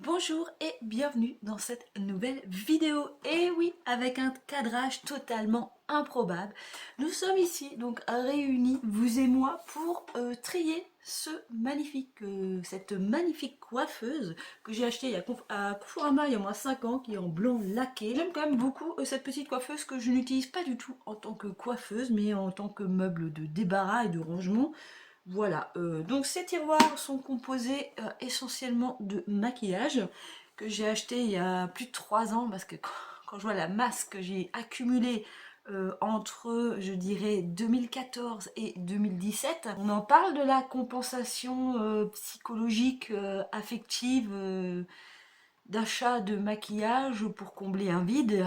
Bonjour et bienvenue dans cette nouvelle vidéo. Et oui, avec un cadrage totalement improbable. Nous sommes ici donc réunis, vous et moi, pour trier cette magnifique coiffeuse que j'ai achetée à Conforama il y a moins 5 ans, qui est en blond laqué. J'aime quand même beaucoup cette petite coiffeuse que je n'utilise pas du tout en tant que coiffeuse, mais en tant que meuble de débarras et de rangement. Voilà, donc ces tiroirs sont composés essentiellement de maquillage que j'ai acheté il y a plus de 3 ans parce que quand je vois la masse que j'ai accumulée entre, je dirais, 2014 et 2017, on en parle de la compensation psychologique, affective, d'achat de maquillage pour combler un vide.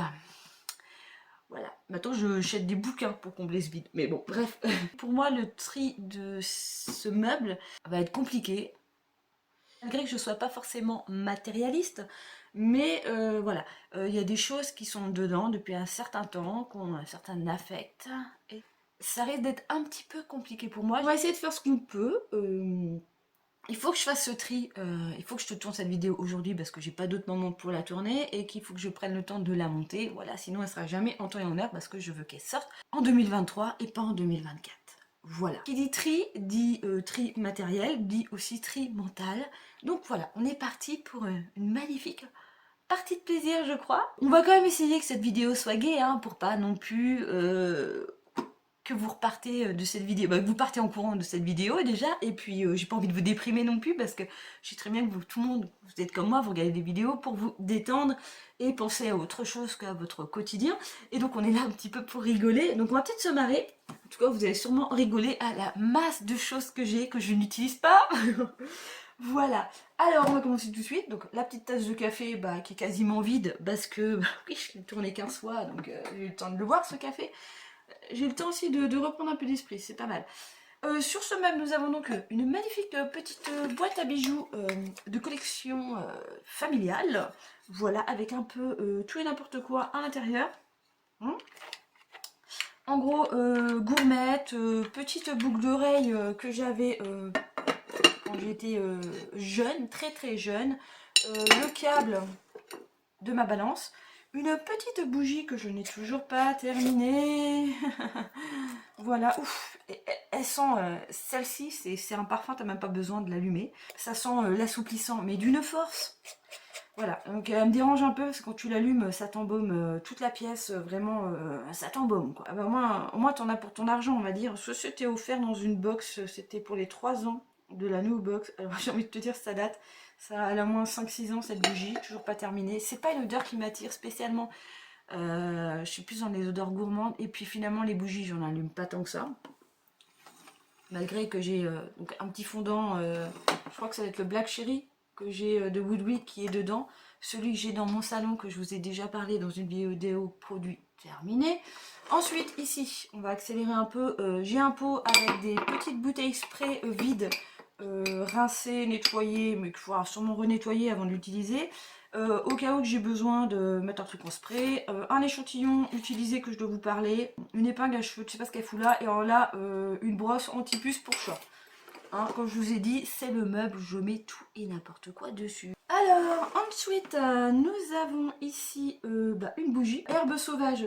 Voilà, maintenant je jette des bouquins pour combler ce vide. Mais bon, bref. Pour moi, le tri de ce meuble va être compliqué. Malgré que je ne sois pas forcément matérialiste, mais voilà, il y a des choses qui sont dedans depuis un certain temps, qui ont un certain affect. Et ça risque d'être un petit peu compliqué pour moi. On va essayer de faire ce qu'on peut. Il faut que je fasse ce tri, il faut que je te tourne cette vidéo aujourd'hui parce que j'ai pas d'autre moment pour la tourner et qu'il faut que je prenne le temps de la monter, voilà, sinon elle sera jamais en temps et en heure parce que je veux qu'elle sorte en 2023 et pas en 2024. Voilà. Qui dit tri, dit tri matériel, dit aussi tri mental. Donc voilà, on est parti pour une magnifique partie de plaisir, je crois. On va quand même essayer que cette vidéo soit gaie, hein, pour pas non plus que vous repartez de cette vidéo, que vous partez en courant de cette vidéo déjà, et puis j'ai pas envie de vous déprimer non plus, parce que je sais très bien que vous, tout le monde, vous êtes comme moi, vous regardez des vidéos pour vous détendre et penser à autre chose qu'à votre quotidien, et donc on est là un petit peu pour rigoler, donc on va peut-être se marrer. En tout cas, vous allez sûrement rigoler à la masse de choses que j'ai, que je n'utilise pas. Voilà, alors on va commencer tout de suite. Donc la petite tasse de café qui est quasiment vide, parce que oui, je l'ai tourné 15 fois, donc j'ai eu le temps de le boire ce café. J'ai le temps aussi de reprendre un peu d'esprit, c'est pas mal. Sur ce meuble, nous avons donc une magnifique petite boîte à bijoux de collection familiale. Voilà, avec un peu tout et n'importe quoi à l'intérieur. En gros, gourmette, petite boucle d'oreille que j'avais quand j'étais jeune, très très jeune. Le câble de ma balance. Une petite bougie que je n'ai toujours pas terminée. Voilà, ouf, elle sent, celle-ci, c'est un parfum, t'as même pas besoin de l'allumer. Ça sent l'assouplissant, mais d'une force. Voilà, donc elle me dérange un peu parce que quand tu l'allumes, ça t'embaume toute la pièce, vraiment, ça t'embaume quoi. Ah bah, au moins t'en as pour ton argent, on va dire. Ce c'était offert dans une box, c'était pour les 3 ans de la New Box. Alors j'ai envie de te dire, ça date, ça a au moins 5-6 ans cette bougie, toujours pas terminée. C'est pas une odeur qui m'attire spécialement. Je suis plus dans les odeurs gourmandes. Et puis finalement, les bougies, j'en allume pas tant que ça. Malgré que j'ai donc un petit fondant, je crois que ça va être le Black Cherry que j'ai de Woodwick qui est dedans. Celui que j'ai dans mon salon, que je vous ai déjà parlé dans une vidéo produit terminé. Ensuite, ici, on va accélérer un peu. J'ai un pot avec des petites bouteilles spray vides, rincées, nettoyées, mais qu'il faudra sûrement renettoyer avant de l'utiliser. Au cas où j'ai besoin de mettre un truc en spray, un échantillon utilisé que je dois vous parler, une épingle à cheveux, je sais pas ce qu'elle fout là, et alors là, une brosse anti-puce pour chat. Hein, comme je vous ai dit, c'est le meuble, je mets tout et n'importe quoi dessus. Alors, ensuite, nous avons ici une bougie, herbe sauvage.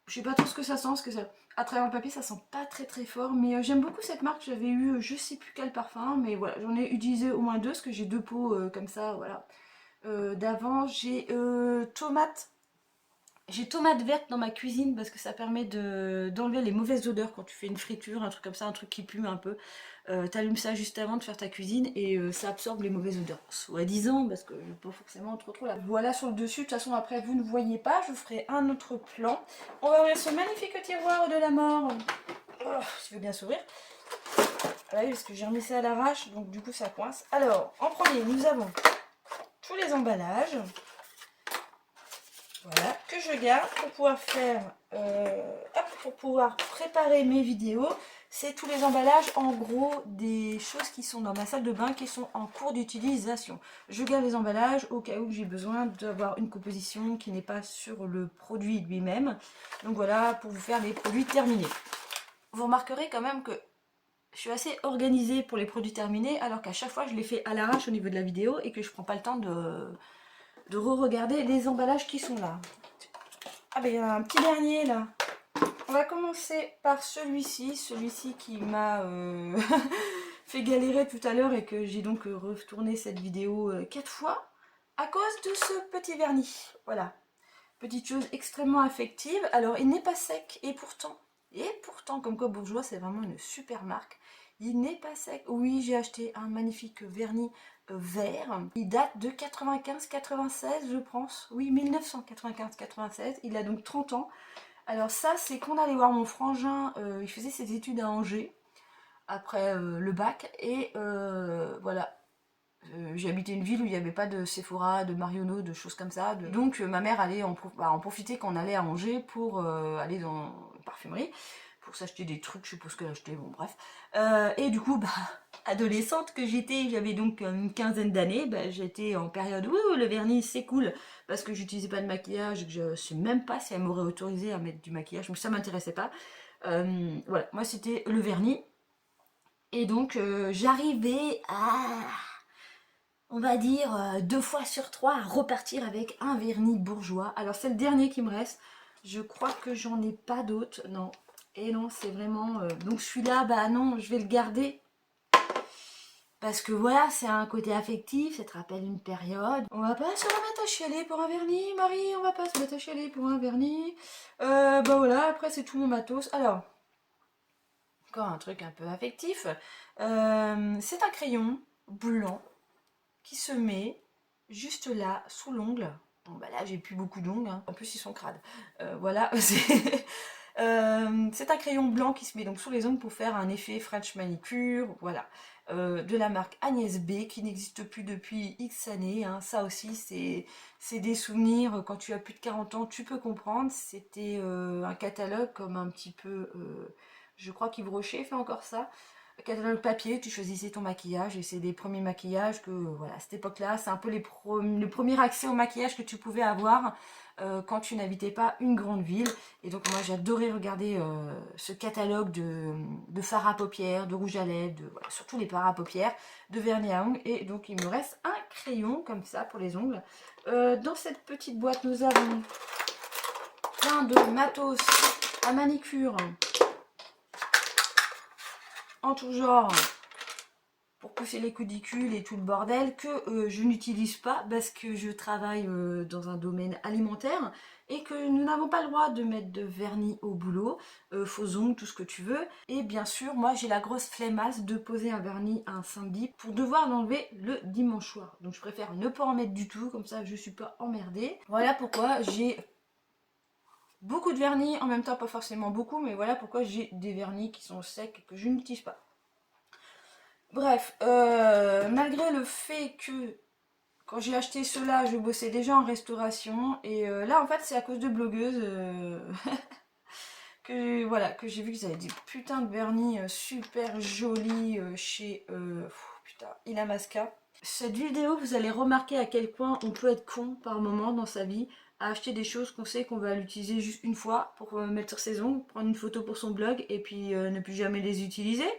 Je sais pas trop ce que ça sent, parce que ça, à travers le papier, ça sent pas très très fort, mais j'aime beaucoup cette marque. J'avais eu, je sais plus quel parfum, mais voilà, j'en ai utilisé au moins 2, parce que j'ai 2 pots comme ça, voilà. D'avant, j'ai tomate. J'ai tomate verte dans ma cuisine parce que ça permet d'enlever les mauvaises odeurs quand tu fais une friture, un truc comme ça, un truc qui pue un peu. T'allumes ça juste avant de faire ta cuisine et ça absorbe les mauvaises odeurs. Soi-disant, parce que je pas forcément trop là. Voilà sur le dessus, de toute façon après vous ne voyez pas, je ferai un autre plan. On va ouvrir ce magnifique tiroir de la mort. Oh, si tu veux bien s'ouvrir. Ah oui, parce que j'ai remis ça à l'arrache, donc du coup ça coince. Alors, en premier, nous avons tous les emballages. Voilà, que je garde pour pouvoir faire, pour pouvoir préparer mes vidéos. C'est tous les emballages, en gros, des choses qui sont dans ma salle de bain, qui sont en cours d'utilisation. Je garde les emballages au cas où j'ai besoin d'avoir une composition qui n'est pas sur le produit lui-même. Donc voilà, pour vous faire les produits terminés. Vous remarquerez quand même que je suis assez organisée pour les produits terminés, alors qu'à chaque fois je les fais à l'arrache au niveau de la vidéo et que je prends pas le temps de re-regarder les emballages qui sont là. Ah ben il y a un petit dernier là. On va commencer par celui-ci qui m'a fait galérer tout à l'heure et que j'ai donc retourné cette vidéo 4 fois à cause de ce petit vernis. Voilà, petite chose extrêmement affective. Alors il n'est pas sec et pourtant comme quoi Bourjois c'est vraiment une super marque. Il n'est pas sec. Oui, j'ai acheté un magnifique vernis vert. Il date de 95-96 je pense. Oui, 1995-96. Il a donc 30 ans. Alors ça, c'est qu'on allait voir mon frangin, il faisait ses études à Angers, après le bac, et voilà, j'ai habité une ville où il n'y avait pas de Sephora, de Marionneau, de choses comme ça, donc ma mère allait en profiter quand on allait à Angers pour aller dans une parfumerie, pour s'acheter des trucs, je suppose qu'elle achetait, bon bref, et du coup, bah, adolescente que j'étais, j'avais donc une quinzaine d'années, bah, j'étais en période, ouh, le vernis c'est cool, parce que j'utilisais pas de maquillage, et que je sais même pas si elle m'aurait autorisé à mettre du maquillage, mais ça m'intéressait pas, voilà, moi c'était le vernis, et donc j'arrivais à, on va dire, 2 fois sur 3 à repartir avec un vernis Bourjois. Alors c'est le dernier qui me reste, je crois que j'en ai pas d'autres, non, et non, c'est vraiment, donc celui-là, bah non, je vais le garder, parce que voilà, c'est un côté affectif, ça te rappelle une période. On va pas se remettre à chialer pour un vernis, Marie, on va pas se mettre à chialer pour un vernis. Bah voilà, après c'est tout mon matos. Alors, encore un truc un peu affectif. C'est un crayon blanc qui se met juste là, sous l'ongle. Bon bah là j'ai plus beaucoup d'ongles, hein. En plus ils sont crades. Voilà, c'est un crayon blanc qui se met donc sous les ongles pour faire un effet French manicure, voilà. De la marque Agnès B, qui n'existe plus depuis X années, hein. Ça aussi c'est des souvenirs, quand tu as plus de 40 ans tu peux comprendre. C'était un catalogue comme un petit peu, je crois qu'Yves Rocher fait encore ça, catalogue papier, tu choisissais ton maquillage et c'est des premiers maquillages que, voilà, à cette époque-là, c'est un peu le premier accès au maquillage que tu pouvais avoir quand tu n'habitais pas une grande ville. Et donc moi j'adorais regarder ce catalogue de fards à paupières, de rouge à lèvres, voilà, surtout les fards à paupières, de vernis à ongles. Et donc il me reste un crayon comme ça pour les ongles. Dans cette petite boîte nous avons plein de matos à manicure en tout genre, pour pousser les cudicules et tout le bordel, que je n'utilise pas parce que je travaille dans un domaine alimentaire et que nous n'avons pas le droit de mettre de vernis au boulot, faux ongles, tout ce que tu veux. Et bien sûr, moi j'ai la grosse flemmasse de poser un vernis un samedi pour devoir l'enlever le dimanche soir. Donc je préfère ne pas en mettre du tout, comme ça je suis pas emmerdée. Voilà pourquoi j'ai beaucoup de vernis, en même temps pas forcément beaucoup, mais voilà pourquoi j'ai des vernis qui sont secs et que je n'utilise pas. Bref, malgré le fait que quand j'ai acheté cela, je bossais déjà en restauration, et là en fait c'est à cause de blogueuses que voilà, que j'ai vu qu'ils avaient des putains de vernis super jolis chez putain, Ilamasca. Cette vidéo, vous allez remarquer à quel point on peut être con par moment dans sa vie, à acheter des choses qu'on sait qu'on va l'utiliser juste une fois pour mettre sur ses ongles, prendre une photo pour son blog et puis ne plus jamais les utiliser.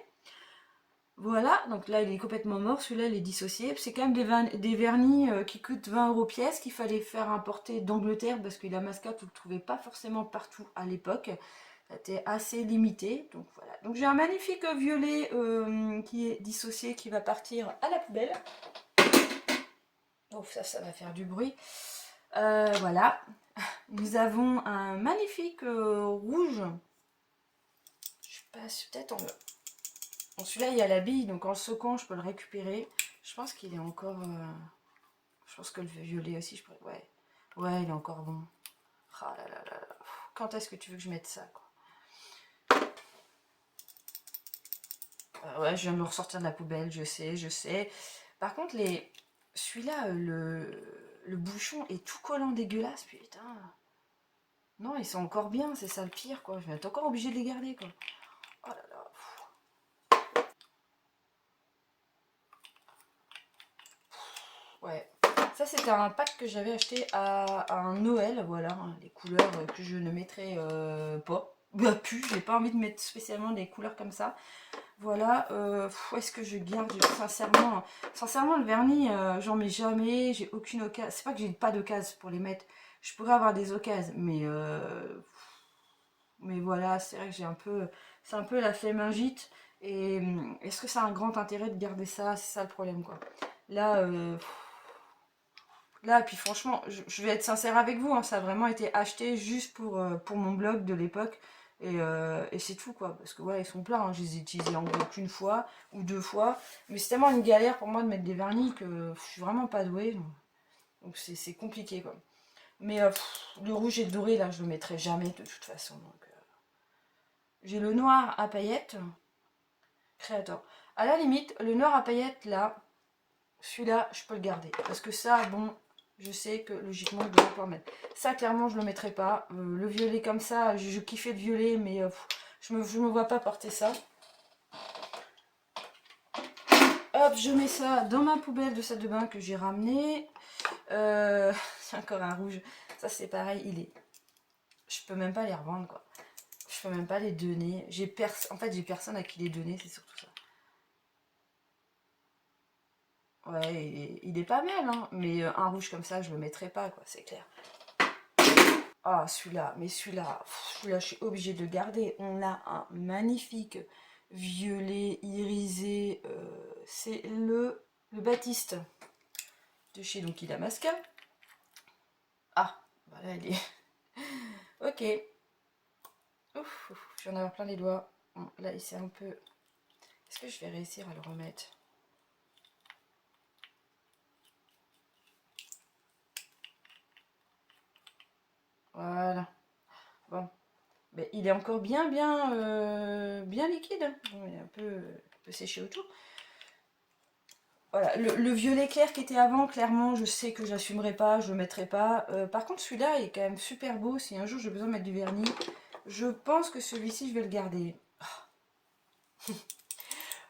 Voilà, donc là il est complètement mort, celui-là il est dissocié. C'est quand même des vernis qui coûtent 20 € pièce, qu'il fallait faire importer d'Angleterre parce que la mascotte, vous ne le trouvez pas forcément partout à l'époque. C'était assez limité, donc voilà. Donc j'ai un magnifique violet qui est dissocié, qui va partir à la poubelle. Donc ça va faire du bruit. Voilà. Nous avons un magnifique rouge. Je passe peut-être en... Bon, celui-là, il y a la bille, donc en le secouant, je peux le récupérer. Je pense qu'il est encore... Je pense que le violet aussi, je pourrais... Ouais. Ouais, il est encore bon. Ah là là là là. Quand est-ce que tu veux que je mette ça, quoi? Ouais, je viens de le ressortir de la poubelle, je sais, je sais. Par contre, celui-là, le bouchon est tout collant dégueulasse, putain. Non, ils sont encore bien, c'est ça le pire, quoi. Je vais être encore obligée de les garder, quoi. Oh là là. Ouais. Ça, c'était un pack que j'avais acheté à un Noël, voilà. Les couleurs que je ne mettrai pas. bah plus, j'ai pas envie de mettre spécialement des couleurs comme ça. Voilà, où est-ce que je garde? Sincèrement, le vernis, j'en mets jamais, j'ai aucune occasion. C'est pas que j'ai pas d'occasion pour les mettre, je pourrais avoir des occasions, mais voilà, c'est vrai que c'est un peu la flémingite. Et est-ce que ça a un grand intérêt de garder ça? C'est ça le problème, quoi. Là, là, puis franchement, je vais être sincère avec vous, hein, ça a vraiment été acheté juste pour mon blog de l'époque. Et c'est tout, quoi. Parce que voilà, ils sont pleins, hein, je les ai utilisés en gros qu'une fois ou deux fois. Mais c'est tellement une galère pour moi de mettre des vernis que je suis vraiment pas douée. Donc c'est compliqué, quoi. Mais le rouge et le doré, là, je le mettrai jamais de toute façon. Donc, j'ai le noir à paillettes, Creator. À la limite, le noir à paillettes, là, celui-là, je peux le garder. Parce que ça, bon, je sais que logiquement, je dois pas le mettre. Ça, clairement, je le mettrai pas. Le violet comme ça, je kiffais le violet, mais je me vois pas porter ça. Hop, je mets ça dans ma poubelle de salle de bain que j'ai ramené. C'est encore un rouge. Ça, c'est pareil, je peux même pas les revendre, quoi. Je peux même pas les donner. En fait, j'ai personne à qui les donner, c'est surtout ça. Ouais, il est pas mal, hein. Mais un rouge comme ça, je le mettrai pas, quoi, c'est clair. Ah, celui-là, mais celui-là, je suis obligée de le garder. On a un magnifique violet irisé. C'est le Baptiste de chez Donkey Damaska. Ah, voilà, il est. Ok. Ouf, je vais en avoir plein les doigts. Bon, là, il s'est un peu. Est-ce que je vais réussir à le remettre? Voilà. Bon. Mais il est encore bien liquide, hein. Bon, il est un peu séché autour. Voilà, le violet clair qui était avant, clairement, je sais que j'assumerai pas, je le mettrai pas. Par contre, celui-là est quand même super beau. Si un jour j'ai besoin de mettre du vernis, je pense que celui-ci, je vais le garder.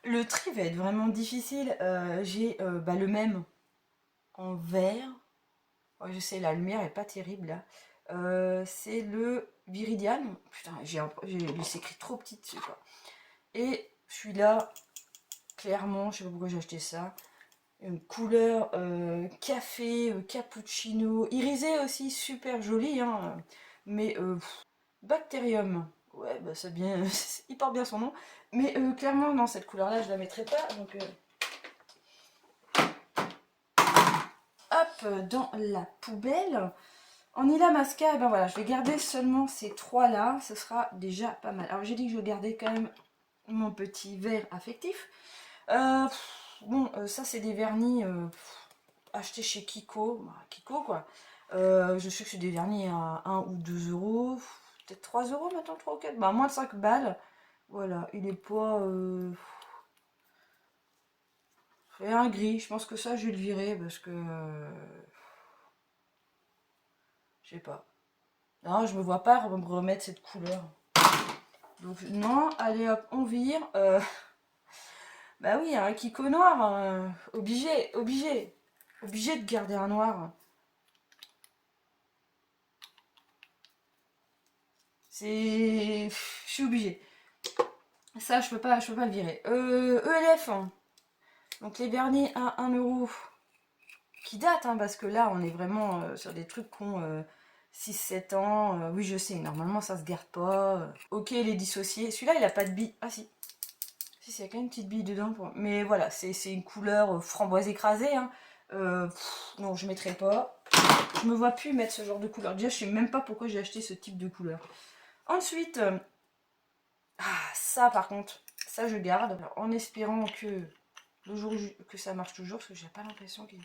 Le tri va être vraiment difficile. J'ai le même en vert. Oh, je sais, la lumière est pas terrible là. C'est le Viridian. Putain, j'ai laissé écrit trop petit dessus, quoi. Et celui-là, clairement, je sais pas pourquoi j'ai acheté ça. Une couleur café, cappuccino, irisé aussi, super joli, hein, mais Bacterium, ouais, bah ça bien, il porte bien son nom, mais clairement, non, cette couleur-là, je la mettrai pas, donc hop, dans la poubelle. En Illamasqua, ben voilà, je vais garder seulement ces trois-là, ce sera déjà pas mal. Alors j'ai dit que je gardais quand même mon petit verre affectif. Bon, ça c'est des vernis achetés chez Kiko, bah, Kiko quoi. Je sais que c'est des vernis à 1 ou 2 euros, peut-être 3 euros maintenant, 3 ou 4, bah moins de 5 balles. Voilà, il est pas... C'est un gris, je pense que ça je vais le virer parce que... je sais pas. Non, je me vois pas me remettre cette couleur. Donc non, allez hop, on vire. Bah oui, un Kiko noir, hein, obligé de garder un noir. C'est... Je suis obligée. Ça, je peux pas le virer. ELF, hein. Donc les vernis à 1 euro, qui datent, hein, parce que là, on est vraiment sur des trucs qui ont 6-7 ans. Oui, je sais, normalement, ça se garde pas. Ok, les dissocier. Celui-là, il a pas de bille. Ah si. Si, il y a quand même une petite bille dedans. Mais voilà, c'est une couleur framboise écrasée. Hein. Non, je mettrai pas. Je me vois plus mettre ce genre de couleur. Déjà, je sais même pas pourquoi j'ai acheté ce type de couleur. Ensuite, ça par contre, ça je garde. Alors, en espérant que le jour que ça marche toujours, parce que j'ai pas l'impression qu'il...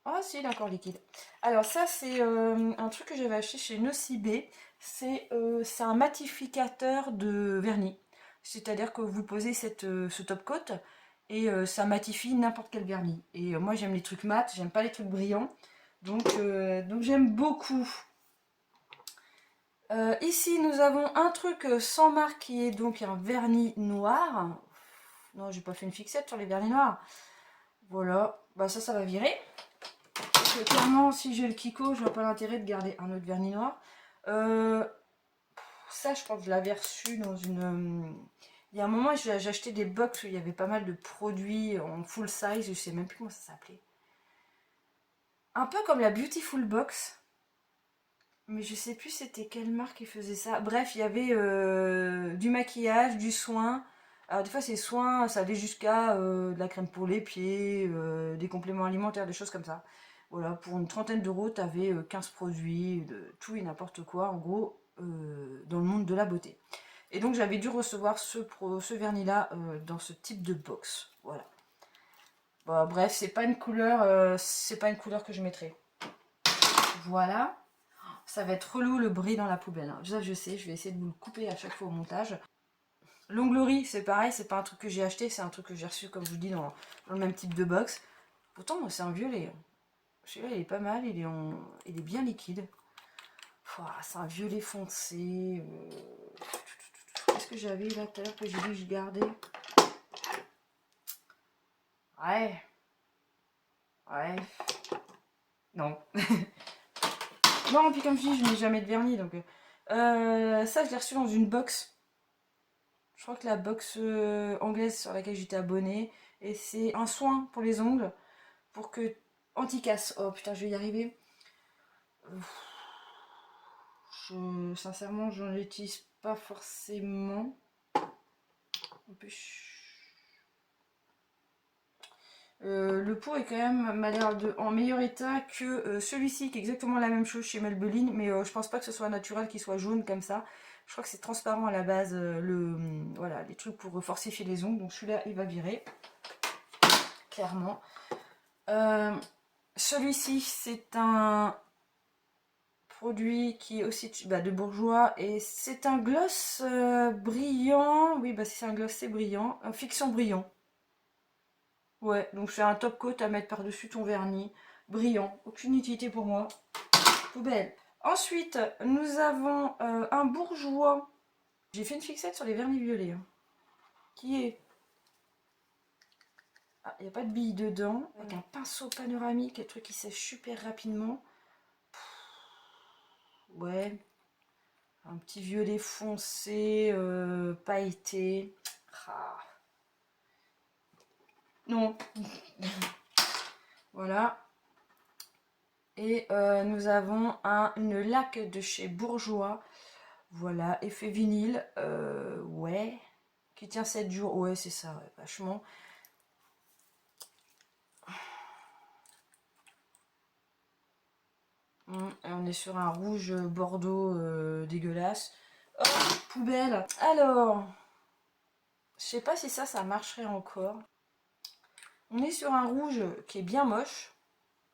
Ah si, il est encore liquide. Alors ça, c'est un truc que j'avais acheté chez Nocibé. C'est un matificateur de vernis. C'est-à-dire que vous posez ce top coat et ça matifie n'importe quel vernis. Et moi, j'aime les trucs mat, j'aime pas les trucs brillants. Donc j'aime beaucoup. Ici, nous avons un truc sans marque qui est donc un vernis noir. Non, j'ai pas fait une fixette sur les vernis noirs. Voilà, bah ça va virer. Parce que clairement, si j'ai le Kiko, je vois pas l'intérêt de garder un autre vernis noir. ça, je pense que je l'avais reçu dans une... il y a un moment, j'ai acheté des box où il y avait pas mal de produits en full size, je sais même plus comment ça s'appelait. Un peu comme la Beautiful Box, mais je sais plus c'était quelle marque qui faisait ça. Bref, il y avait du maquillage, du soin. Alors des fois c'est soin, ça allait jusqu'à de la crème pour les pieds, des compléments alimentaires, des choses comme ça. Voilà, pour une trentaine d'euros, tu avais 15 produits, de tout et n'importe quoi, en gros, dans le monde de la beauté. Et donc j'avais dû recevoir ce vernis-là dans ce type de box. Voilà. Bon, bref, c'est pas une couleur que je mettrai. Voilà. Ça va être relou le bris dans la poubelle. Hein. Ça, je sais, je vais essayer de vous le couper à chaque fois au montage. L'onglerie, c'est pareil, c'est pas un truc que j'ai acheté, c'est un truc que j'ai reçu, comme je vous dis, dans le même type de box. Pourtant, c'est un violet. Celui-là, il est pas mal, il est bien liquide. C'est un violet foncé. Qu'est-ce que j'avais là tout à l'heure que j'ai dit que je gardais? Ouais. Ouais. Non. Non, puis comme je dis, je mets jamais de vernis, donc... ça, je l'ai reçu dans une box. Je crois que la box anglaise sur laquelle j'étais abonnée. Et c'est un soin pour les ongles. Pour que... Anti-casse. Oh putain, je vais y arriver. Sincèrement, je n'en utilise pas forcément. En plus... le pot est quand même, m'a l'air en meilleur état que celui-ci qui est exactement la même chose chez Maybelline, mais je pense pas que ce soit naturel qu'il soit jaune comme ça. Je crois que c'est transparent à la base, voilà, les trucs pour fortifier les ongles, donc celui-là il va virer, clairement. Celui-ci c'est un produit qui est aussi de Bourjois et c'est un gloss brillant, oui bah si c'est un gloss c'est brillant, un fiction brillant. Ouais, donc c'est un top coat à mettre par-dessus ton vernis. Brillant, aucune utilité pour moi. Poubelle. Ensuite, nous avons un Bourjois. J'ai fait une fixette sur les vernis violets. Hein, qui est... Ah, il n'y a pas de billes dedans. Avec un pinceau panoramique, un truc qui sèche super rapidement. Ouais. Un petit violet foncé, pailleté. Ah. Non. Voilà. Et nous avons une laque de chez Bourjois. Voilà, effet vinyle. Ouais. Qui tient 7 jours. Ouais, c'est ça, ouais, vachement. Et on est sur un rouge bordeaux dégueulasse. Oh, poubelle. Alors, je sais pas si ça marcherait encore. On est sur un rouge qui est bien moche.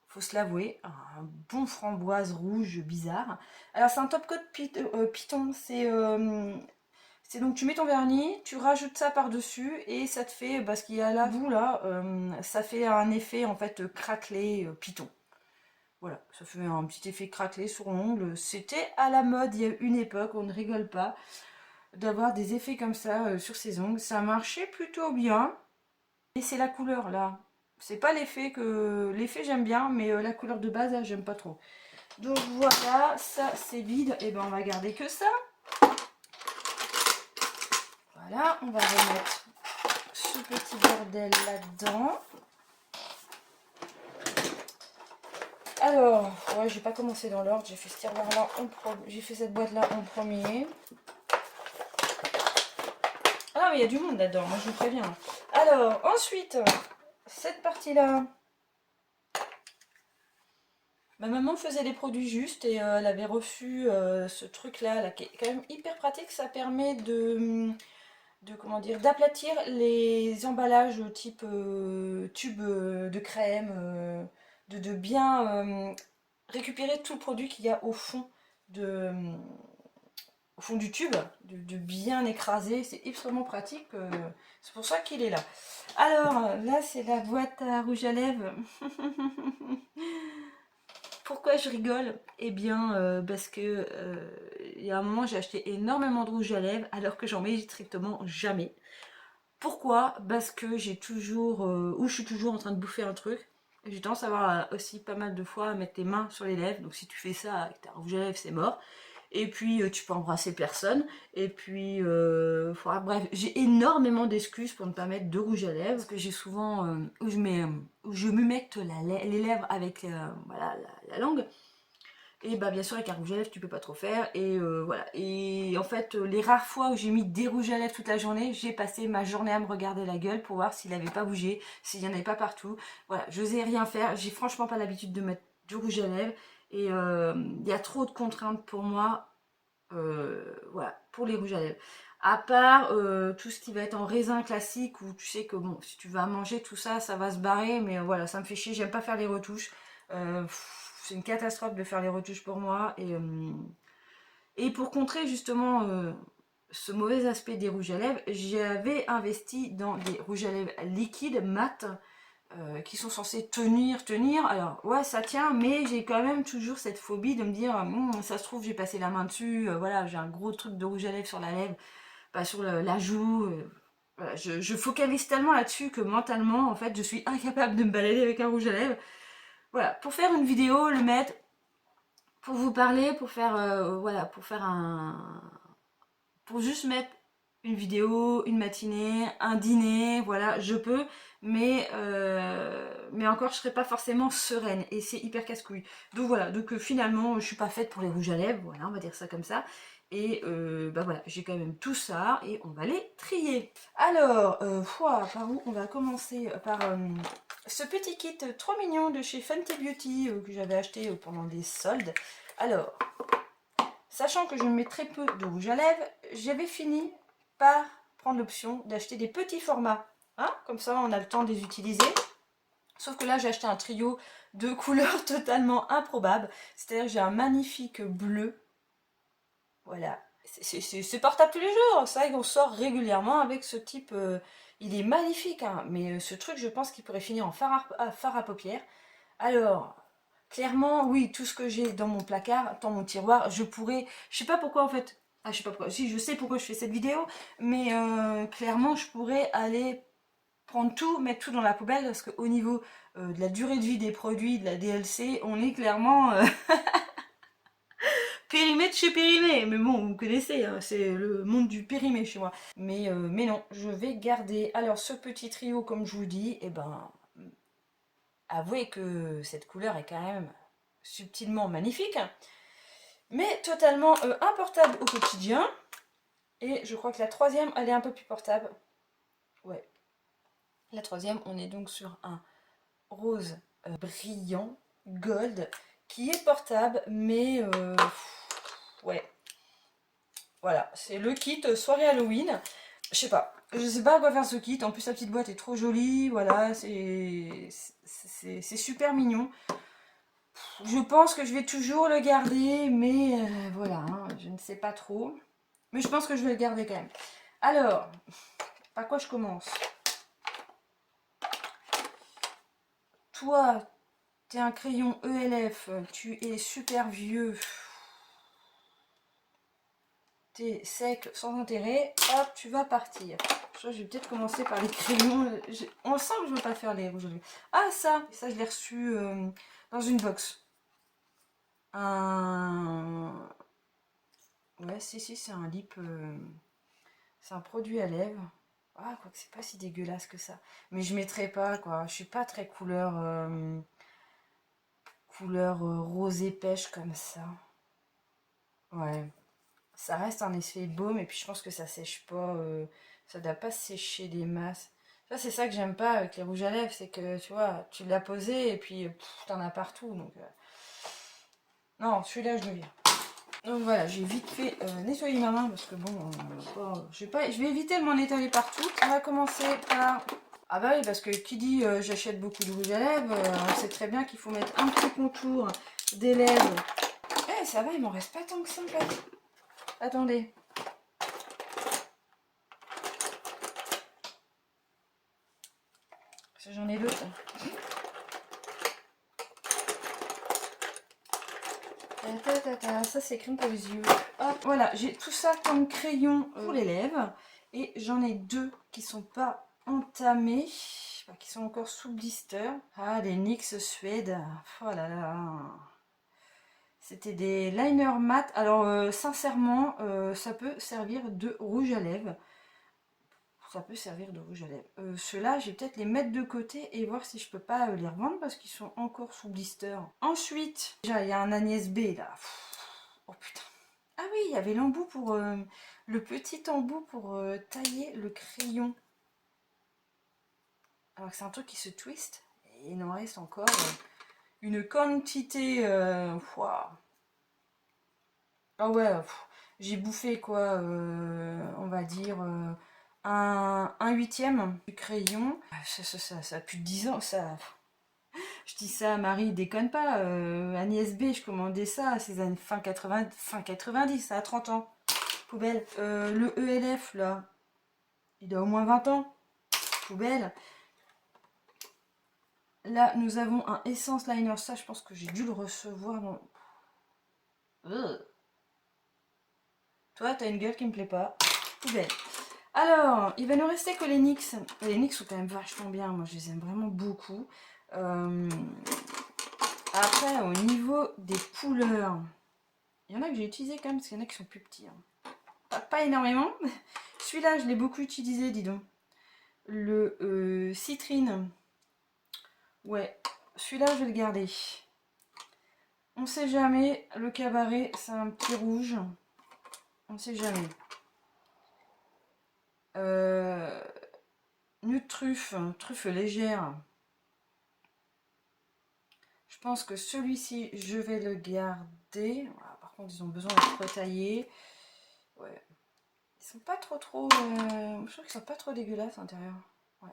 Faut se l'avouer, un bon framboise rouge bizarre. Alors c'est un top coat Python, c'est donc tu mets ton vernis, tu rajoutes ça par dessus et ça te fait, ce qu'il y a là, bout là, ça fait un effet en fait craquelé Python. Voilà, ça fait un petit effet craquelé sur l'ongle. C'était à la mode, il y a une époque, on ne rigole pas, d'avoir des effets comme ça sur ses ongles. Ça marchait plutôt bien. Et c'est la couleur là. C'est pas l'effet que... L'effet j'aime bien, mais la couleur de base là, j'aime pas trop. Donc voilà, ça c'est vide. Et ben on va garder que ça. Voilà, on va remettre ce petit bordel là-dedans. Alors, ouais, j'ai pas commencé dans l'ordre, j'ai fait ce tiroir là j'ai fait cette boîte là en premier. Ah mais il y a du monde là-dedans, moi je vous préviens. Alors, ensuite, cette partie là. Ma maman faisait des produits justes et elle avait reçu ce truc là qui est quand même hyper pratique. Ça permet comment dire, d'aplatir les emballages type tube de crème, de bien récupérer tout le produit qu'il y a au fond au fond du tube, de bien écraser. C'est extrêmement pratique, c'est pour ça qu'il est là. Alors là c'est la boîte à rouge à lèvres. Pourquoi je rigole? Eh bien parce que il y a un moment j'ai acheté énormément de rouge à lèvres alors que j'en mets strictement jamais. Pourquoi? Parce que j'ai toujours, ou je suis toujours en train de bouffer un truc. J'ai tendance à avoir aussi pas mal de fois à mettre les mains sur les lèvres. Donc si tu fais ça avec ta rouge à lèvres, c'est mort. Et puis tu peux embrasser personne. Et puis voilà, bref, j'ai énormément d'excuses pour ne pas mettre de rouge à lèvres, parce que j'ai souvent où je m'humecte les lèvres avec voilà, la langue. Et bah bien sûr avec un rouge à lèvres tu peux pas trop faire, et voilà. Et en fait les rares fois où j'ai mis des rouges à lèvres toute la journée, j'ai passé ma journée à me regarder la gueule pour voir s'il n'avait pas bougé, s'il n'y en avait pas partout. Voilà, j'osais rien faire, j'ai franchement pas l'habitude de mettre du rouge à lèvres, et il y a trop de contraintes pour moi, voilà, pour les rouges à lèvres. À part tout ce qui va être en raisin classique, où tu sais que bon, si tu vas manger tout ça, ça va se barrer, mais voilà, ça me fait chier, j'aime pas faire les retouches. C'est une catastrophe de faire les retouches pour moi. Et pour contrer justement ce mauvais aspect des rouges à lèvres, j'avais investi dans des rouges à lèvres liquides, mat, qui sont censés tenir. Alors ouais, ça tient, mais j'ai quand même toujours cette phobie de me dire, ça se trouve j'ai passé la main dessus, voilà, j'ai un gros truc de rouge à lèvres sur la lèvre, pas sur la joue. Voilà, je focalise tellement là-dessus que mentalement, en fait, je suis incapable de me balader avec un rouge à lèvres. Voilà, pour faire une vidéo, le mettre, pour vous parler, pour faire, voilà, pour juste mettre une vidéo, une matinée, un dîner, voilà, je peux, mais encore je serais pas forcément sereine, et c'est hyper casse-couille. Donc voilà, donc finalement je suis pas faite pour les rouges à lèvres, voilà, on va dire ça comme ça. Et bah voilà, j'ai quand même tout ça et on va les trier. Alors, par où on va commencer? Par ce petit kit trop mignon de chez Fenty Beauty que j'avais acheté pendant des soldes. Alors, sachant que je mets très peu de rouge à lèvres, j'avais fini par prendre l'option d'acheter des petits formats. Hein, comme ça, on a le temps de les utiliser. Sauf que là, j'ai acheté un trio de couleurs totalement improbables. C'est-à-dire que j'ai un magnifique bleu. Voilà. C'est portable tous les jours. Ça, on sort régulièrement avec ce type. Il est magnifique, hein, mais ce truc, je pense qu'il pourrait finir en fard à paupières. Alors, clairement, oui, tout ce que j'ai dans mon placard, dans mon tiroir, je pourrais... Je sais pas pourquoi en fait... Ah, je sais pas pourquoi. Si, je sais pourquoi je fais cette vidéo, mais clairement, je pourrais aller prendre tout, mettre tout dans la poubelle, parce qu'au niveau de la durée de vie des produits, de la DLC, on est clairement périmé de chez périmé. Mais bon, vous connaissez, hein, c'est le monde du périmé chez moi. Mais non, je vais garder. Alors, ce petit trio, comme je vous dis, eh ben... Avouez que cette couleur est quand même subtilement magnifique, mais totalement importable au quotidien. Et je crois que la troisième, elle est un peu plus portable. Ouais. La troisième, on est donc sur un rose brillant, gold, qui est portable, mais ouais. Voilà, c'est le kit soirée Halloween. Je sais pas à quoi faire ce kit. En plus, la petite boîte est trop jolie. Voilà, c'est super mignon. Je pense que je vais toujours le garder, mais voilà, hein, je ne sais pas trop. Mais je pense que je vais le garder quand même. Alors, par quoi je commence? Toi, tu es un crayon ELF, tu es super vieux, tu es sec, sans intérêt, hop, tu vas partir. Je vais peut-être commencer par les crayons. On sent que je ne veux pas faire les rouges. Ah, ça je l'ai reçu dans une box. Ouais, si, c'est un lip... c'est un produit à lèvres. Ah, quoi que c'est pas si dégueulasse que ça. Mais je mettrai pas, quoi. Je suis pas très couleur rosé pêche comme ça. Ouais. Ça reste un effet baume, et puis je pense que ça sèche pas. Ça doit pas sécher des masses. Ça, c'est ça que j'aime pas avec les rouges à lèvres, c'est que tu vois, tu l'as posé et puis t'en as partout. Donc, non, celui-là, je le vire. Donc voilà, j'ai vite fait nettoyer ma main parce que bon, je vais éviter de m'en étaler partout. On va commencer par... Ah bah oui, parce que qui dit j'achète beaucoup de rouge à lèvres, on sait très bien qu'il faut mettre un petit contour des lèvres. Eh, ça va, il m'en reste pas tant que ça en fait. Attendez. Parce que j'en ai d'autres. Ça c'est crème pour les yeux. Hop, voilà, j'ai tout ça comme crayon pour les lèvres. Et j'en ai deux qui sont pas entamés, qui sont encore sous blister. Ah, les NYX Suède. Oh là là. C'était des liners mat. Alors sincèrement, ça peut servir de rouge à lèvres. Ça peut servir de rouge à lèvres. Ceux-là, je vais peut-être les mettre de côté et voir si je peux pas les revendre parce qu'ils sont encore sous blister. Ensuite, déjà, il y a un Agnès B là. Oh putain. Ah oui, il y avait l'embout pour... le petit embout pour tailler le crayon. Alors que c'est un truc qui se twist. Et il en reste encore une quantité... Wow. Ah ouais, j'ai bouffé quoi, on va dire un huitième du crayon. Ça a plus de 10 ans, ça. Je dis ça à Marie, déconne pas. Agnès B, je commandais ça à ces années fin 80, fin 90, ça a 30 ans. Poubelle. Le ELF là, il a au moins 20 ans. Poubelle. Là, nous avons un Essence Liner. Ça, je pense que j'ai dû le recevoir dans... Toi, t'as une gueule qui me plaît pas. Poubelle. Alors, il va nous rester que les NYX. Les NYX sont quand même vachement bien. Moi, je les aime vraiment beaucoup. Après, au niveau des couleurs, il y en a que j'ai utilisé quand même, parce qu'il y en a qui sont plus petits. Hein. Pas énormément. Celui-là, je l'ai beaucoup utilisé, dis donc. Le citrine. Ouais, celui-là, je vais le garder. On sait jamais. Le cabaret, c'est un petit rouge. On sait jamais. Nude truffe, truffe légère. Je pense que celui-ci, je vais le garder. Voilà, par contre, ils ont besoin d'être retaillés. Ouais. Ils sont pas trop... je trouve qu'ils sont pas trop dégueulasses à l'intérieur. Ouais.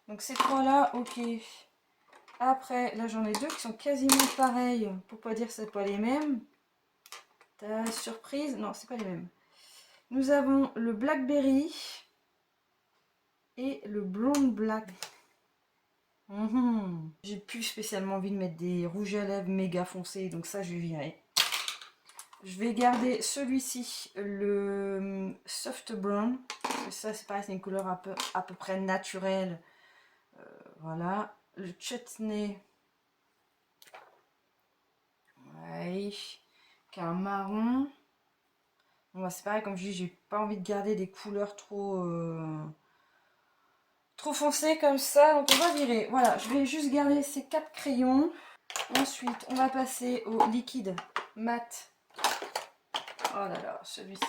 Donc ces trois-là, ok. Après, là j'en ai deux qui sont quasiment pareils. Pour pas dire que c'est pas les mêmes. Ta surprise, non, c'est pas les mêmes. Nous avons le Blackberry et le Blonde Black. J'ai plus spécialement envie de mettre des rouges à lèvres méga foncés, donc ça je vais virer. Je vais garder celui-ci, le Soft Brown. Ça c'est pareil, c'est une couleur à peu près naturelle. Voilà. Le Chutney. Ouais. Qui est un marron. Bon, c'est pareil, comme je dis, j'ai pas envie de garder des couleurs trop foncées comme ça. Donc on va virer. Voilà, je vais juste garder ces 4 crayons. Ensuite, on va passer au liquide mat. Oh là là, celui-ci.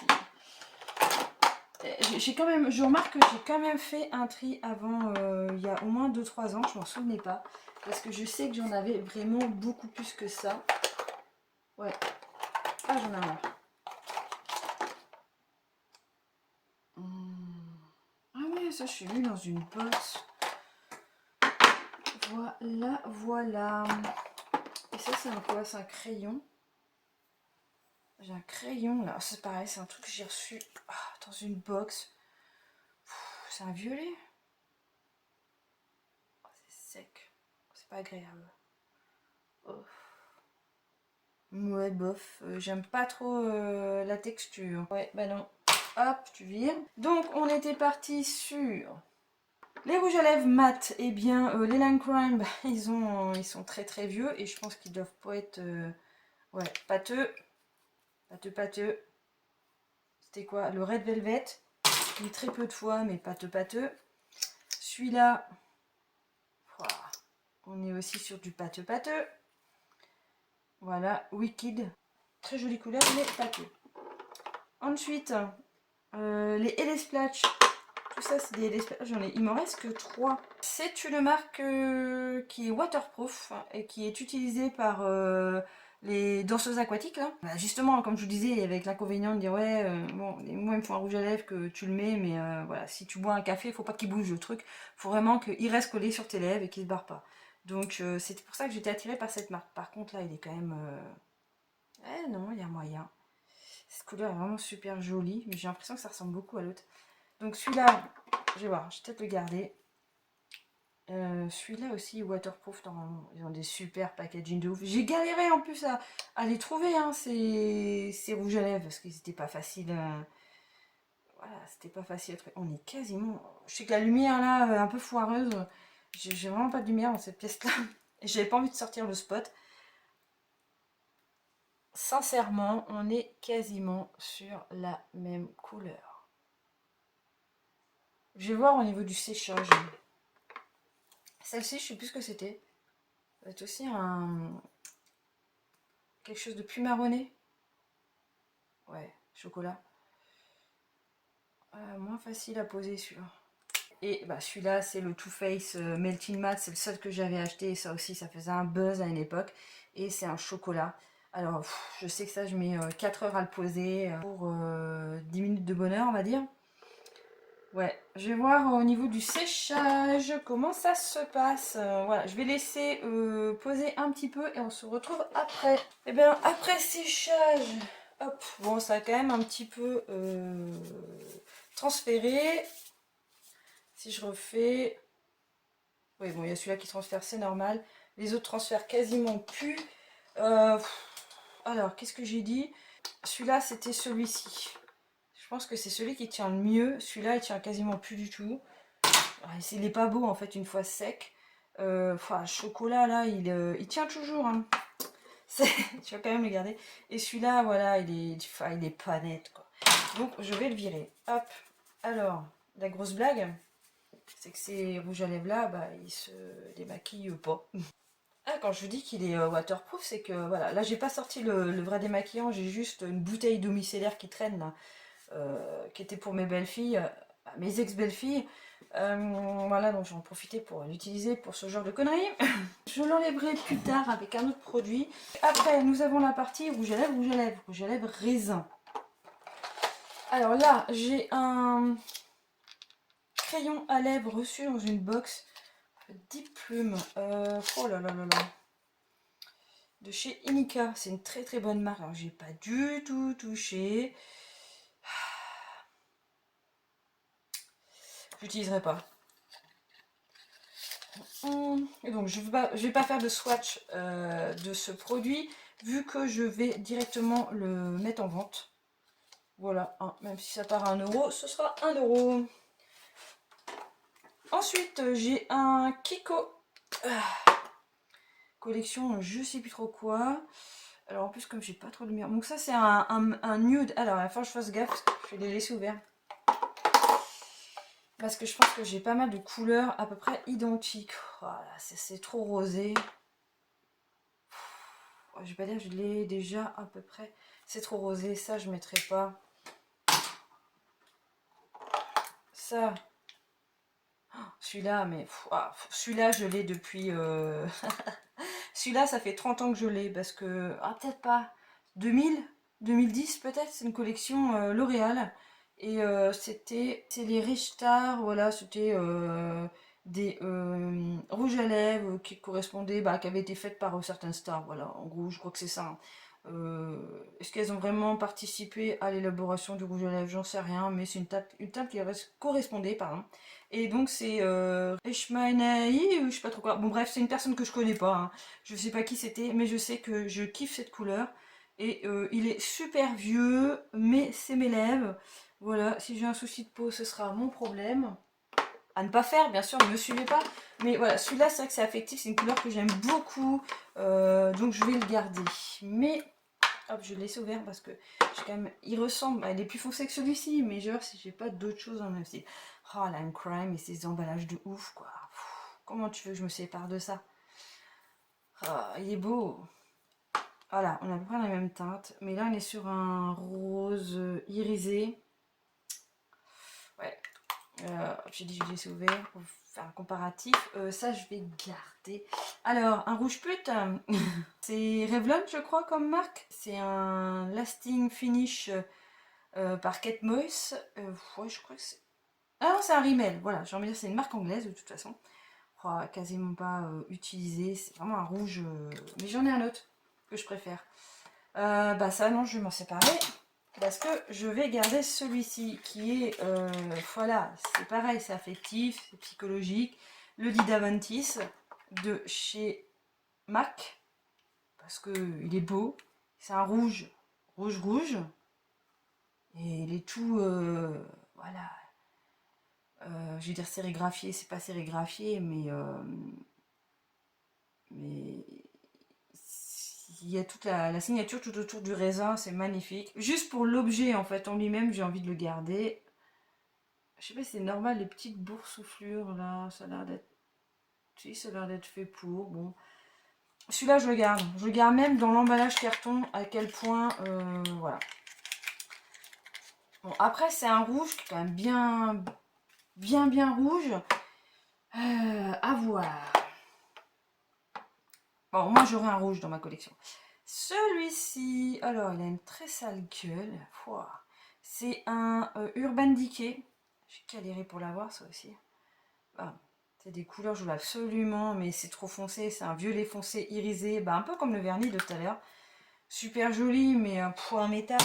J'ai quand même, je remarque que j'ai quand même fait un tri avant, il y a au moins 2-3 ans, je m'en souvenais pas. Parce que je sais que j'en avais vraiment beaucoup plus que ça. Ouais. Ah, j'en ai marre. Ah ouais, ça je suis vue dans une box. Voilà, voilà. Et ça c'est un quoi? C'est un crayon. J'ai un crayon là, c'est pareil, c'est un truc que j'ai reçu dans une box. C'est un violet. Oh, c'est sec. C'est pas agréable. Oh. Ouais, bof. J'aime pas trop la texture. Ouais, bah non. Hop, tu vires. Donc, on était parti sur les rouges à lèvres mat. Eh bien, les Line Crime, bah, ils sont très très vieux et je pense qu'ils doivent pas être ouais, pâteux. Pâteux. C'était quoi? Le Red Velvet. Il est très peu de fois, mais pâteux. Celui-là, on est aussi sur du pâteux. Voilà, Wicked. Très jolie couleur, mais pâteux. Ensuite, les LS Splash. Tout ça, c'est des LS Splash. Il m'en reste que 3. C'est une marque qui est waterproof et qui est utilisée par les danseuses aquatiques. Là. Bah, justement, comme je vous disais, avec l'inconvénient de dire ouais, bon, moi il me faut un rouge à lèvres que tu le mets, mais voilà, si tu bois un café, il faut pas qu'il bouge le truc. Il faut vraiment qu'il reste collé sur tes lèvres et qu'il se barre pas. Donc c'était pour ça que j'étais attirée par cette marque. Par contre, là, il est quand même... Eh non, il y a moyen. Cette couleur est vraiment super jolie, mais j'ai l'impression que ça ressemble beaucoup à l'autre. Donc celui-là, je vais voir, je vais peut-être le garder. Celui-là aussi, waterproof, normalement. Ils ont des super packaging de ouf. J'ai galéré en plus à les trouver, hein, ces rouges à lèvres, parce qu'ils n'étaient pas faciles. Voilà, c'était pas facile à trouver. On est quasiment... Je sais que la lumière, là, un peu foireuse, j'ai vraiment pas de lumière dans cette pièce-là. Et j'avais pas envie de sortir le spot. sincèrement, on est quasiment sur la même couleur. Je vais voir au niveau du séchage. Celle-ci, je sais plus ce que c'était. Ça va être aussi quelque chose de plus marronné. Ouais, chocolat. Moins facile à poser celui-là. Et bah, celui-là, c'est le Too Faced Melting Matte. C'est le seul que j'avais acheté. Et ça aussi, ça faisait un buzz à une époque. Et c'est un chocolat. Alors, je sais que ça, je mets 4 heures à le poser pour 10 minutes de bonheur, on va dire. Ouais, je vais voir au niveau du séchage comment ça se passe. Voilà, je vais laisser poser un petit peu et on se retrouve après. Et bien, après séchage, hop, bon, ça a quand même un petit peu transféré. Si je refais... Oui, bon, il y a celui-là qui transfère, c'est normal. Les autres transfèrent quasiment plus. Alors, qu'est-ce que j'ai dit? Celui-là, c'était celui-ci. Je pense que c'est celui qui tient le mieux. Celui-là, il tient quasiment plus du tout. Il n'est pas beau, en fait, une fois sec. Enfin, chocolat, là, il tient toujours. Hein. Tu vas quand même le garder. Et celui-là, voilà, il est pas net, quoi. Donc, je vais le virer. Hop. Alors, la grosse blague, c'est que ces rouges à lèvres là, bah, ils se démaquillent pas. Ah, quand je vous dis qu'il est waterproof, c'est que voilà, là j'ai pas sorti le vrai démaquillant, j'ai juste une bouteille d'eau micellaire qui traîne là, qui était pour mes belles-filles, mes ex-belles-filles. Voilà, donc j'en profiter pour l'utiliser pour ce genre de conneries. Je l'enlèverai plus tard avec un autre produit. Après, nous avons la partie rouge à lèvres, rouge à lèvres, rouge à lèvres raisin. Alors là, j'ai un crayon à lèvres reçu dans une box 10 plumes. Oh là là là là. De chez Inika. C'est une très très bonne marque. Alors j'ai pas du tout touché. J'utiliserai pas. Et donc je vais pas faire de swatch de ce produit vu que je vais directement le mettre en vente. Voilà, hein, même si ça part à 1 euro, ce sera 1 euro. Ensuite, j'ai un Kiko. Collection, je sais plus trop quoi. Alors en plus, comme j'ai pas trop de lumière. Donc ça, c'est un nude. Alors à la fin, je fasse gaffe, je vais les laisser ouverts. Parce que je pense que j'ai pas mal de couleurs à peu près identiques. Voilà, c'est trop rosé. Je vais pas dire que je l'ai déjà à peu près. C'est trop rosé, ça je mettrai pas. Ça, celui-là, mais celui-là je l'ai depuis... celui-là ça fait 30 ans que je l'ai parce que... Ah peut-être pas. 2010 peut-être, c'est une collection L'Oréal. Et c'est les Richtar, voilà, c'était des rouges à lèvres qui correspondaient, qui avaient été faites par certaines stars, voilà, en gros, je crois que c'est ça. Hein. Est-ce qu'elles ont vraiment participé à l'élaboration du rouge à lèvres? J'en sais rien, mais c'est une teinte qui correspondait, pardon. Et donc c'est Eshmanaï, ou je sais pas trop quoi. Bon bref, c'est une personne que je connais pas, hein. Je sais pas qui c'était, mais je sais que je kiffe cette couleur. Et il est super vieux, mais c'est mes lèvres. Voilà, si j'ai un souci de peau, ce sera mon problème. À ne pas faire, bien sûr, ne me suivez pas. Mais voilà, celui-là, c'est vrai que c'est affectif, c'est une couleur que j'aime beaucoup. Donc je vais le garder. Mais, hop, je le laisse ouvert parce que quand même, il ressemble, il est plus foncé que celui-ci. Mais genre, si j'ai pas d'autres choses dans le même style. Oh, Lime Crime et ces emballages de ouf, quoi. Comment tu veux que je me sépare de ça? Oh, il est beau. Voilà, on a à peu près la même teinte. Mais là, on est sur un rose irisé. Ouais. J'ai dit je vais laisser ouvert pour faire un comparatif. Ça, je vais garder. Alors, un rouge pute. C'est Revlon, je crois, comme marque. C'est un Lasting Finish par Kate Moss. Ouais, je crois que c'est... Ah non, c'est un Rimmel. Voilà, j'ai envie de dire c'est une marque anglaise de toute façon. Quasiment pas utilisé. C'est vraiment un rouge. Mais j'en ai un autre que je préfère. Ça, non, je vais m'en séparer. Parce que je vais garder celui-ci qui est, voilà, c'est pareil, c'est affectif, c'est psychologique. Le Didavantis de chez MAC. Parce qu'il est beau. C'est un rouge, rouge. Et il est tout, voilà. Je vais dire sérigraphié, c'est pas sérigraphié, mais il y a toute la signature tout autour du raisin, c'est magnifique. Juste pour l'objet en fait en lui-même, j'ai envie de le garder. Je sais pas si c'est normal, les petites boursouflures là, ça a l'air d'être... Si, ça a l'air d'être fait pour, bon. Celui-là, je le garde. Je le garde même dans l'emballage carton, à quel point, voilà. Bon, après, c'est un rouge qui est quand même bien rouge. À voir. Bon, moi, j'aurai un rouge dans ma collection. Celui-ci, alors, il a une très sale gueule. C'est un Urban Decay. J'ai galéré pour l'avoir, ça aussi. Ah, c'est des couleurs, je voulais absolument, mais c'est trop foncé. C'est un violet foncé irisé, bah, un peu comme le vernis de tout à l'heure. Super joli, mais un métal.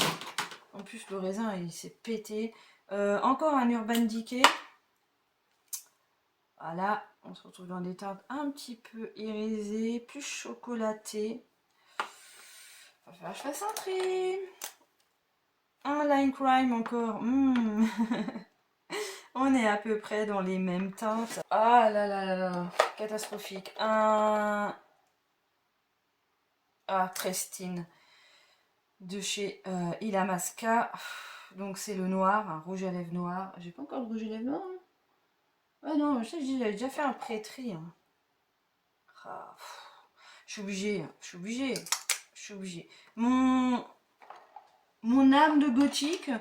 En plus, le raisin, il s'est pété. Encore un Urban Decay. Voilà, on se retrouve dans des teintes un petit peu irisées, plus chocolatées. Il va falloir que je fasse un tri. Un Line Crime encore. On est à peu près dans les mêmes teintes. Ah là là là là, catastrophique. Un... Ah, Prestine de chez Illamasqua. Donc c'est le noir, un rouge à lèvres noir. J'ai pas encore de rouge à lèvres noir. Ah non, je sais que j'avais déjà fait un pré-tri. Ah, je suis obligée, je suis obligée. Mon âme de gothique,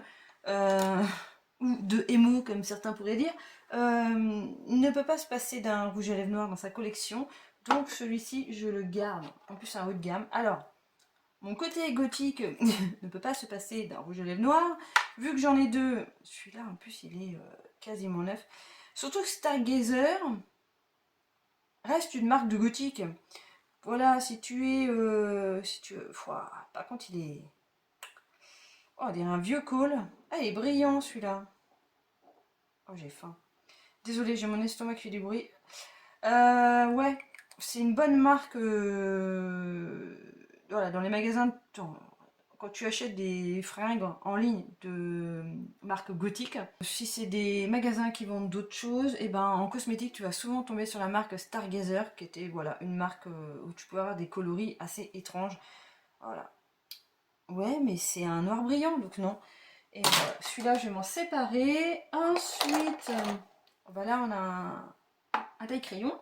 ou de émo comme certains pourraient dire, ne peut pas se passer d'un rouge à lèvres noir dans sa collection. Donc celui-ci, je le garde. En plus, c'est un haut de gamme. Alors, mon côté gothique ne peut pas se passer d'un rouge à lèvres noir. Vu que j'en ai deux, celui-là en plus il est quasiment neuf. Surtout que Stargazer reste une marque de gothique. Voilà, si tu es... par contre il est... Oh, il est un vieux col. Ah, il est brillant celui-là. Oh, j'ai faim. Désolée, j'ai mon estomac qui fait du bruit. Ouais, c'est une bonne marque. Voilà, dans les magasins. Quand tu achètes des fringues en ligne de marque gothique, si c'est des magasins qui vendent d'autres choses, et ben en cosmétique tu vas souvent tomber sur la marque Stargazer, qui était voilà une marque où tu peux avoir des coloris assez étranges. Voilà. Ouais, mais c'est un noir brillant, donc non. Et voilà, celui-là je vais m'en séparer. Ensuite, voilà, on a un taille crayon,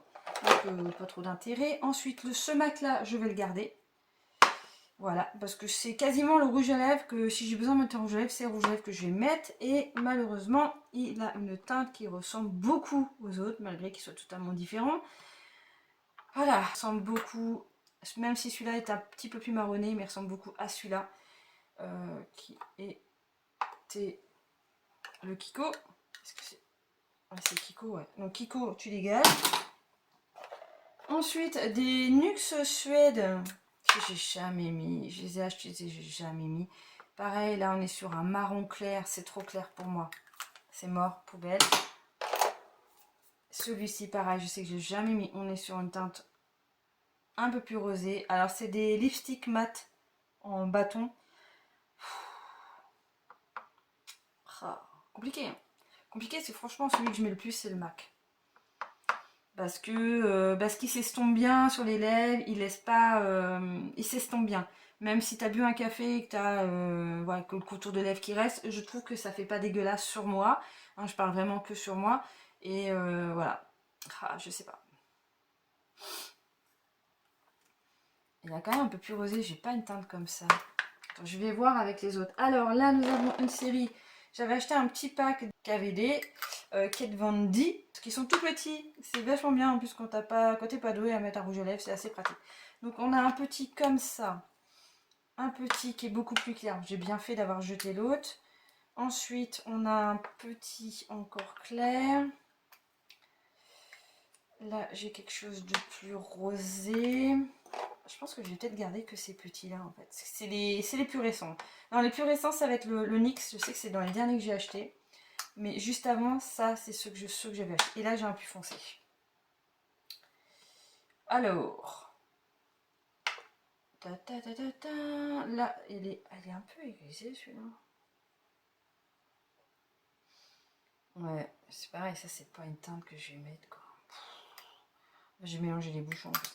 donc pas trop d'intérêt. Ensuite, ce mat là, je vais le garder. Voilà, parce que c'est quasiment le rouge à lèvres que si j'ai besoin de mettre un rouge à lèvres, c'est le rouge à lèvres que je vais mettre. Et malheureusement, il a une teinte qui ressemble beaucoup aux autres, malgré qu'il soit totalement différent. Voilà, il ressemble beaucoup, même si celui-là est un petit peu plus marronné, mais il ressemble beaucoup à celui-là, qui était le Kiko. Est-ce que c'est... Ah, c'est Kiko, ouais. Donc Kiko, tu dégages. Ensuite, des Nux Suède que j'ai jamais mis. Je les ai achetés, j'ai jamais mis. Pareil, là on est sur un marron clair, c'est trop clair pour moi. C'est mort, poubelle. Celui-ci, pareil, je sais que j'ai jamais mis. On est sur une teinte un peu plus rosée. Alors c'est des lipsticks mat en bâton. Compliqué, hein. Compliqué, c'est franchement celui que je mets le plus, c'est le MAC. Parce qu'il s'estompe bien sur les lèvres, il laisse pas, il s'estompe bien. Même si tu as bu un café et que tu as voilà, que le contour de lèvres qui reste, je trouve que ça fait pas dégueulasse sur moi. Hein, je parle vraiment que sur moi. Et voilà. Je sais pas. Il a quand même un peu plus rosé, j'ai pas une teinte comme ça. Attends, je vais voir avec les autres. Alors là, nous avons une série. J'avais acheté un petit pack KVD, Kat Von D, qui sont tout petits. C'est vachement bien en plus quand t'es pas doué à mettre un rouge à lèvres, c'est assez pratique. Donc on a un petit comme ça. Un petit qui est beaucoup plus clair. J'ai bien fait d'avoir jeté l'autre. Ensuite, on a un petit encore clair. Là, j'ai quelque chose de plus rosé. Je pense que je vais peut-être garder que ces petits-là, en fait. C'est les plus récents. Non, les plus récents, ça va être le NYX. Je sais que c'est dans les derniers que j'ai acheté. Mais juste avant, ça, c'est ceux que j'avais acheté. Et là, j'ai un plus foncé. Alors. Là, elle est un peu aiguisée, celui-là. Ouais, c'est pareil. Ça, c'est pas une teinte que je vais mettre, quoi. J'ai mélangé les bouchons, en fait.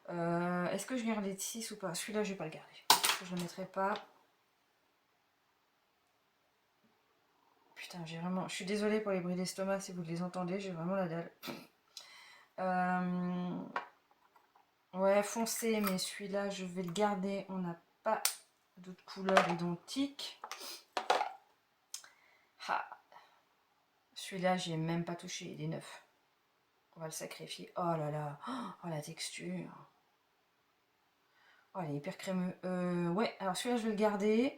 Est-ce que je garde les 6 ou pas? Celui-là, je vais pas le garder. Je le mettrai pas. Putain, j'ai vraiment... Je suis désolée pour les bruits d'estomac si vous les entendez, j'ai vraiment la dalle. Ouais, foncé, mais celui-là, je vais le garder. On n'a pas d'autres couleurs identiques. Ah. Celui-là, j'ai même pas touché, il est neuf. On va le sacrifier. Oh là là, oh la texture. Oh, il est hyper crémeux. Ouais, alors celui-là, je vais le garder.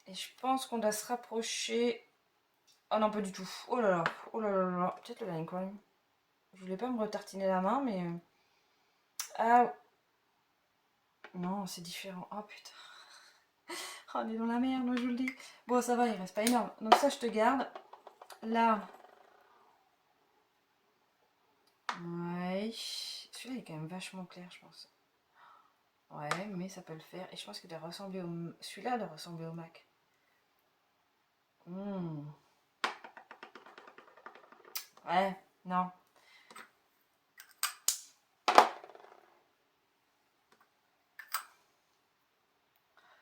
Et je pense qu'on doit se rapprocher. Oh non, pas du tout. Oh là là, oh là là là. Peut-être le line quand même. Je voulais pas me retartiner la main, mais... Ah, non, c'est différent. Oh putain. Oh, on est dans la merde, moi je vous le dis. Bon, ça va, il reste pas énorme. Donc ça, je te garde. Là. Ouais. Celui-là, il est quand même vachement clair, je pense. Ouais, mais ça peut le faire. Et je pense qu'il doit ressembler au... Celui-là doit ressembler au Mac. Ouais, non.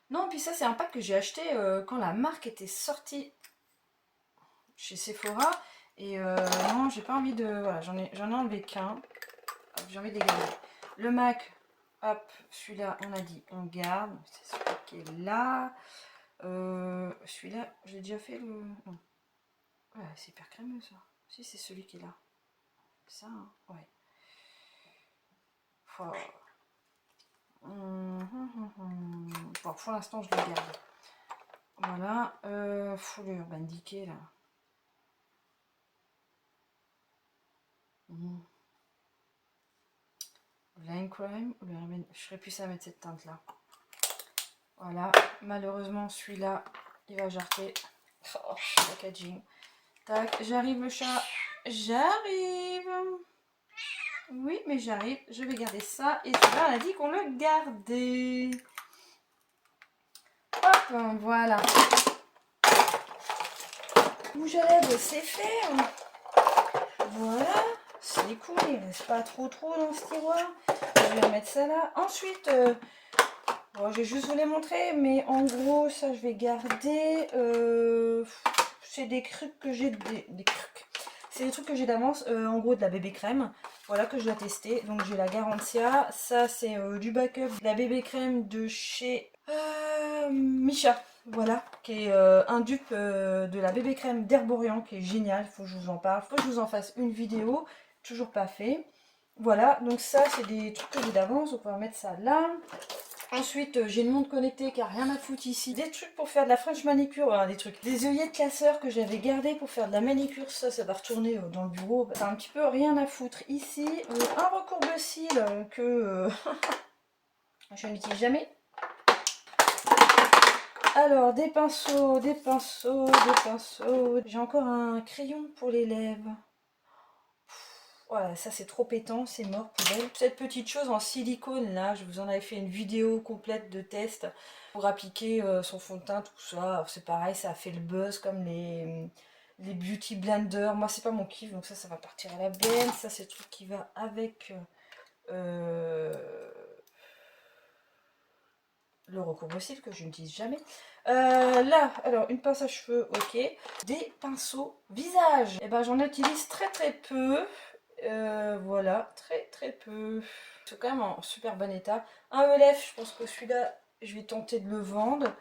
Non, puis ça, c'est un pack que j'ai acheté quand la marque était sortie chez Sephora. Et non, j'ai pas envie de... Voilà, j'en ai enlevé qu'un. J'ai envie de les garder. Le Mac, hop, celui-là, on a dit, on garde. C'est celui qui est là. Celui-là, j'ai déjà fait le... Non. Ouais, c'est hyper crémeux, ça. Si, c'est celui qui est là. Ça, hein, ouais. Oh. Bon, pour l'instant, je le garde. Voilà. Foulure, indiqué, là. Line Crime, je serais plus à mettre cette teinte là. Voilà, malheureusement celui-là il va jarter. Oh, packaging. Tac, j'arrive le chat, j'arrive. Oui, mais j'arrive, je vais garder ça. Et celui-là, on a dit qu'on le gardait. Hop, voilà. Bouge à lèvres, c'est fait. Voilà, c'est cool, il ne reste pas trop dans ce tiroir. Je vais remettre ça là. Ensuite, bon, je vais juste vous les montrer, mais en gros, ça je vais garder. C'est des trucs que j'ai. C'est des trucs que j'ai d'avance, en gros de la bébé crème. Voilà, que je dois tester. Donc j'ai la Garantia. Ça, c'est du backup de la bébé crème de chez Misha. Voilà, qui est un dupe de la bébé crème d'Herborian, qui est génial. Il faut que je vous en parle. Il faut que je vous en fasse une vidéo. Toujours pas fait. Voilà, donc ça, c'est des trucs que j'ai d'avance. On va mettre ça là. Ensuite, j'ai une montre connectée qui a rien à foutre ici. Des trucs pour faire de la French manicure, voilà, des trucs. Des œillets de classeur que j'avais gardés pour faire de la manicure, ça va retourner dans le bureau. Ça a un petit peu rien à foutre ici. Un recourbe-cils que je n'utilise jamais. Alors, des pinceaux. J'ai encore un crayon pour les lèvres. Voilà, ça c'est trop pétant, c'est mort, poubelle. Cette petite chose en silicone là, je vous en avais fait une vidéo complète de test pour appliquer son fond de teint, tout ça. C'est pareil, ça a fait le buzz comme les beauty blenders. Moi c'est pas mon kiff, donc ça va partir à la benne. Ça c'est le truc qui va avec le recourbe-cils que je n'utilise jamais. Là, alors une pince à cheveux, ok. Des pinceaux visage. Et ben j'en utilise très peu. Voilà, très peu. C'est quand même en super bon état. Un ELF, je pense que celui-là, je vais tenter de le vendre.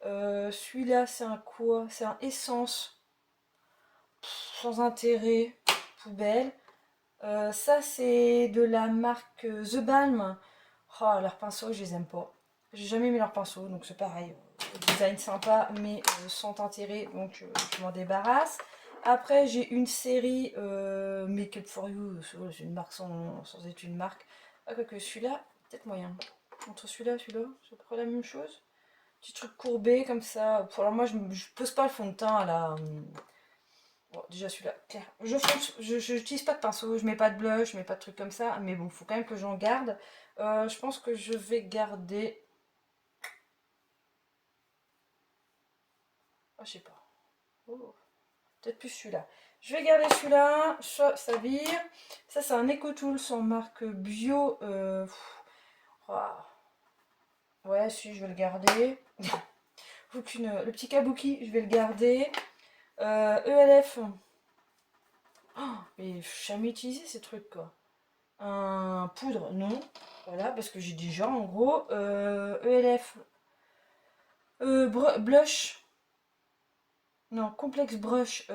Celui-là, c'est un quoi? C'est un essence. Sans intérêt, poubelle. Ça, c'est de la marque The Balm. Oh, leurs pinceaux, je les aime pas. J'ai jamais aimé leurs pinceaux, donc c'est pareil. Design sympa, mais sans intérêt, donc je m'en débarrasse. Après, j'ai une série Make Up For You, c'est une marque sans être une marque. Ah, que celui-là, peut-être moyen. Entre celui-là et celui-là, c'est à peu près la même chose. Petit truc courbé comme ça. Alors moi, je pose pas le fond de teint là. Bon, déjà celui-là, clair. Je n'utilise pas de pinceau, je mets pas de blush, je mets pas de trucs comme ça. Mais bon, faut quand même que j'en garde. Je pense que je vais garder... Oh, je sais pas. Oh. Peut-être plus celui-là. Je vais garder celui-là, ça vire. Ça, c'est un EcoTools en marque bio. Ouais, si, je vais le garder. Le petit kabuki, je vais le garder. ELF. Oh, mais j'ai jamais utilisé ces trucs, quoi. Un poudre, non. Voilà, parce que j'ai déjà, en gros. ELF. Blush. Non, complexe brush.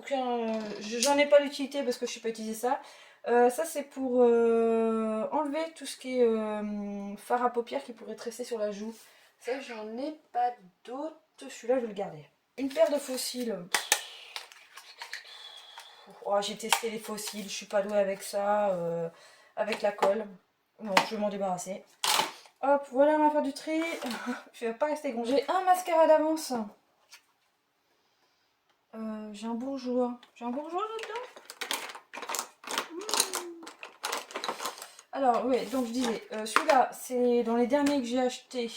J'en ai pas l'utilité parce que je sais pas utiliser ça. Ça, c'est pour enlever tout ce qui est fard à paupières qui pourrait tresser sur la joue. Ça, j'en ai pas d'autres. Celui-là, je vais le garder. Une paire de fossiles. Oh, j'ai testé les fossiles, je suis pas douée avec ça. Avec la colle. Non, je vais m'en débarrasser. Hop, voilà, on va faire du tri. Je vais pas rester grondée. J'ai un mascara d'avance. J'ai un bourgeois. J'ai un bourgeois là-dedans. Alors, oui, donc je disais, celui-là, c'est dans les derniers que j'ai acheté.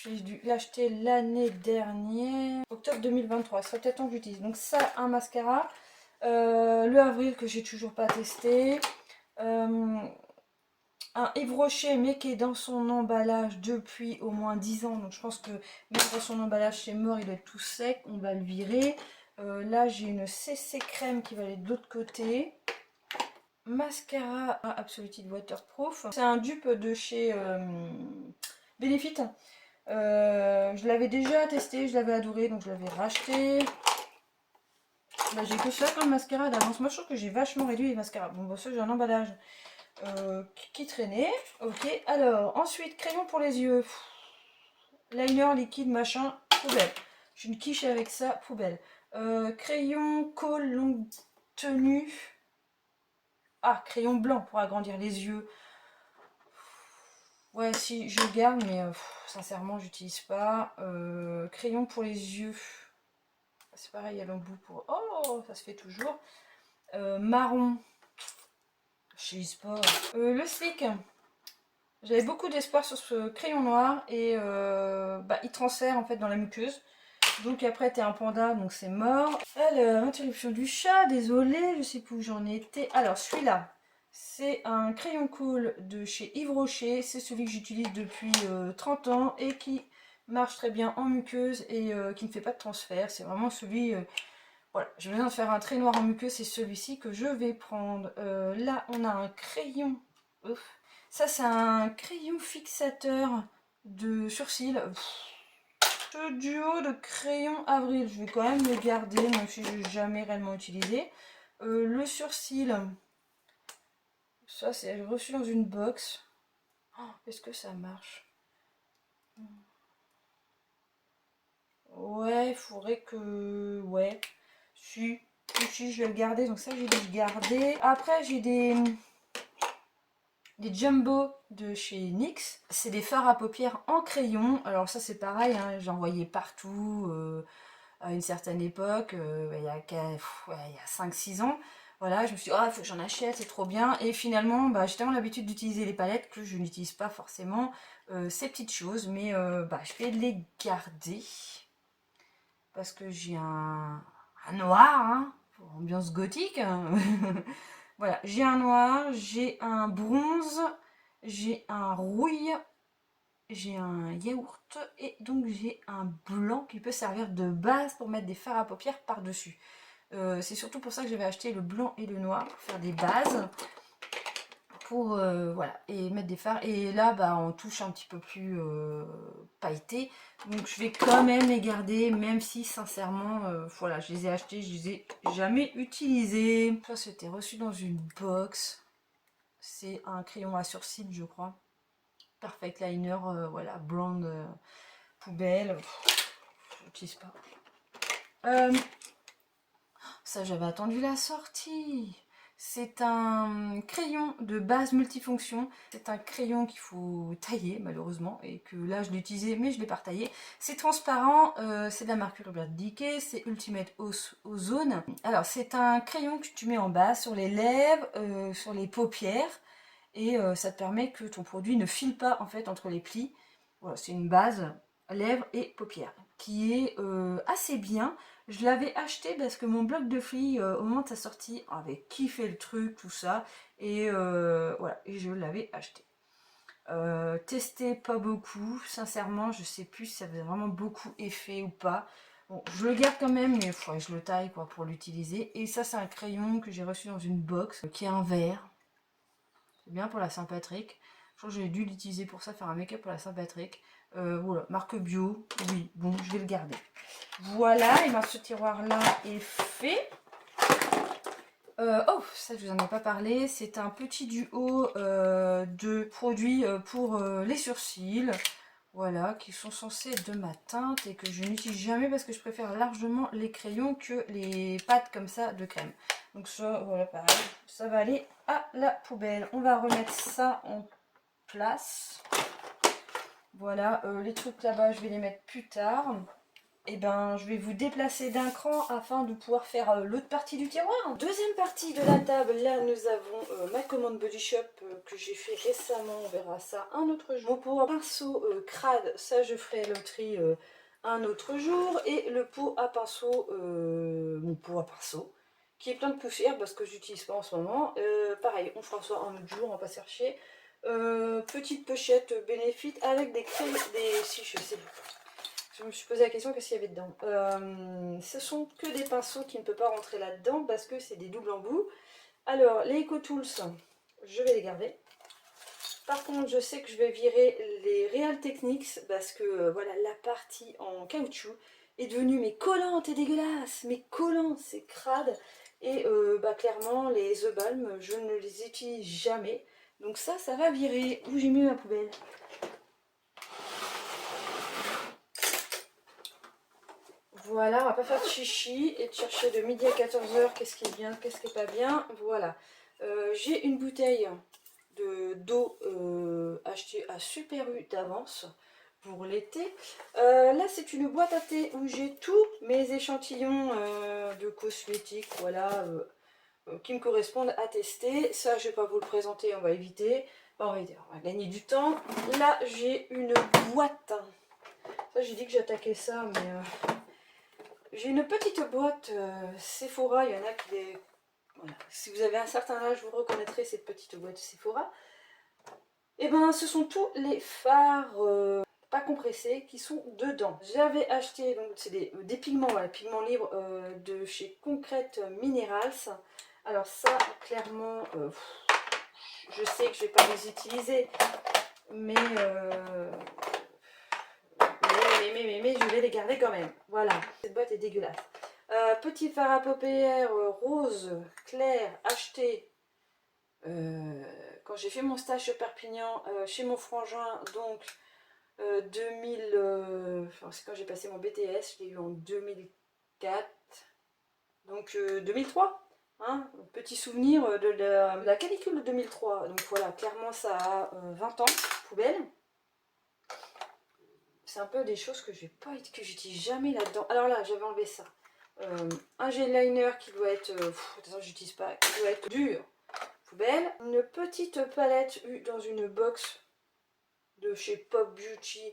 J'ai dû l'acheter l'année dernière, octobre 2023. Ce serait peut-être temps que j'utilise. Donc ça, un mascara. Le avril que j'ai toujours pas testé. Un Yves Rocher, mais qui est dans son emballage depuis au moins 10 ans. Donc je pense que même dans son emballage, c'est mort, il doit être tout sec. On va le virer. Là, j'ai une CC crème qui va aller de l'autre côté. Mascara Absolute Waterproof. C'est un dupe de chez Benefit. Je l'avais déjà testé, je l'avais adoré, donc je l'avais racheté. Bah, j'ai que ça comme mascara d'avance. Moi, je trouve que j'ai vachement réduit les mascaras. Bon, bah, ça, j'ai un emballage qui traînait. Ok, alors, ensuite, crayon pour les yeux. Liner, liquide, machin, poubelle. J'ai une quiche avec ça, poubelle. Crayon, colle, longue tenue. Ah, crayon blanc pour agrandir les yeux. Ouais, si, je le garde, mais sincèrement, j'utilise pas. Crayon pour les yeux. C'est pareil, il y a l'embout pour... Oh, ça se fait toujours. Marron. J'utilise pas. Le Slick. J'avais beaucoup d'espoir sur ce crayon noir et il transfère en fait dans la muqueuse. Donc après, t'es un panda, donc c'est mort. Alors, interruption du chat, désolé, je sais plus où j'en étais. Alors, celui-là. C'est un crayon cool de chez Yves Rocher. C'est celui que j'utilise depuis 30 ans et qui marche très bien en muqueuse et qui ne fait pas de transfert. C'est vraiment celui... voilà, j'ai besoin de faire un trait noir en muqueuse. C'est celui-ci que je vais prendre. Là, on a un crayon. Ouf. Ça, c'est un crayon fixateur de sourcils. Ce duo de crayons Avril. Je vais quand même le garder, même si je n'ai jamais réellement utilisé. Le surcil... Ça, c'est reçu dans une box. Oh, est-ce que ça marche? Ouais, il faudrait que... Ouais. Si, je vais le garder. Donc ça, j'ai dû le garder. Après, j'ai des jumbo de chez NYX. C'est des fards à paupières en crayon. Alors ça, c'est pareil, hein, j'en voyais partout à une certaine époque. Il y a 5-6 ans. Voilà, je me suis dit, oh, il faut que j'en achète, c'est trop bien. Et finalement, j'ai tellement l'habitude d'utiliser les palettes que je n'utilise pas forcément ces petites choses. Mais je vais les garder. Parce que j'ai un noir, hein, pour ambiance gothique. Voilà, j'ai un noir, j'ai un bronze, j'ai un rouille, j'ai un yaourt et donc j'ai un blanc qui peut servir de base pour mettre des fards à paupières par-dessus. C'est surtout pour ça que j'avais acheté le blanc et le noir pour faire des bases pour voilà, et mettre des fards. Et là on touche un petit peu plus pailleté, donc je vais quand même les garder, même si sincèrement voilà, je les ai achetés, je les ai jamais utilisés. Ça, c'était reçu dans une box. C'est un crayon à sourcils, je crois. Perfect liner, voilà, blonde poubelle. Je n'utilise pas. Ça, j'avais attendu la sortie. C'est un crayon de base multifonction. C'est un crayon qu'il faut tailler, malheureusement. Et que là, je l'ai utilisé, mais je ne l'ai pas taillé. C'est transparent. C'est de la marque Robert Dickey. C'est Ultimate Ozone. Alors, c'est un crayon que tu mets en bas sur les lèvres, sur les paupières. Et ça te permet que ton produit ne file pas en fait entre les plis. Voilà, c'est une base. lèvres et paupières, qui est assez bien. Je l'avais acheté parce que mon blog de filles, au moment de sa sortie, avait kiffé le truc, tout ça, et voilà, et je l'avais acheté. Testé pas beaucoup, sincèrement, je sais plus si ça faisait vraiment beaucoup effet ou pas. Bon, je le garde quand même, mais il faudrait que je le taille quoi, pour l'utiliser. Et ça, c'est un crayon que j'ai reçu dans une box, qui est un vert. C'est bien pour la Saint-Patrick. Je crois que j'ai dû l'utiliser pour ça, faire un make-up pour la Saint-Patrick. Voilà, marque bio. Oui, bon, je vais le garder. Voilà, et bien ce tiroir-là est fait. Oh, ça je vous en ai pas parlé. C'est un petit duo de produits pour les sourcils. Voilà, qui sont censés être de ma teinte et que je n'utilise jamais parce que je préfère largement les crayons que les pâtes comme ça de crème. Donc ça, voilà, pareil, ça va aller à la poubelle. On va remettre ça en place. Voilà, les trucs là-bas, je vais les mettre plus tard. Et ben, je vais vous déplacer d'un cran afin de pouvoir faire l'autre partie du tiroir. Deuxième partie de la table, là nous avons ma commande Body Shop que j'ai fait récemment, on verra ça un autre jour. Mon pot à pinceau crade, ça je ferai le tri un autre jour. Et le pot à pinceau, mon pot à pinceau, qui est plein de poussière parce que j'utilise pas en ce moment. Pareil, on fera ça un autre jour, on va pas chercher. Petite pochette Benefit avec des crayons, si je sais pas. Je me suis posé la question qu'est-ce qu'il y avait dedans. Ce sont que des pinceaux qui ne peuvent pas rentrer là-dedans parce que c'est des doubles embouts. Alors, les Eco Tools, je vais les garder. Par contre, je sais que je vais virer les Real Techniques parce que voilà, la partie en caoutchouc est devenue mais collante et dégueulasse. Mais collante, c'est crade. Et clairement, les The Balm, je ne les utilise jamais. Donc ça va virer. Où j'ai mis ma poubelle? Voilà, on va pas faire de chichi et de chercher de midi à 14h qu'est-ce qui est bien, qu'est-ce qui est pas bien. Voilà. J'ai une bouteille d'eau achetée à Super U d'avance pour l'été. Là, c'est une boîte à thé où j'ai tous mes échantillons de cosmétiques, voilà, qui me correspondent à tester. Ça, je vais pas vous le présenter, on va éviter. Bon, on va gagner du temps. Là, j'ai une boîte. Ça, j'ai dit que j'attaquais ça, mais... j'ai une petite boîte Sephora, il y en a qui les... Voilà. Si vous avez un certain âge, vous reconnaîtrez cette petite boîte Sephora. Et ben, ce sont tous les fards pas compressés qui sont dedans. J'avais acheté, donc c'est des pigments, voilà, pigments libres de chez Concrete Minerals. Alors ça, clairement, je sais que je vais pas les utiliser, mais je vais les garder quand même. Voilà, cette boîte est dégueulasse. Petit fard à paupières rose clair acheté quand j'ai fait mon stage sur Perpignan chez mon frangin, donc 2000, enfin, c'est quand j'ai passé mon BTS, je l'ai eu en 2004, donc 2003. Hein, petit souvenir de la canicule de 2003. Donc voilà, clairement ça a 20 ans, poubelle. C'est un peu des choses que que j'utilise jamais là-dedans. Alors là, j'avais enlevé ça. Un gel liner qui doit être... attention, j'utilise pas. Qui doit être dur. Poubelle. Une petite palette dans une box de chez Pop Beauty.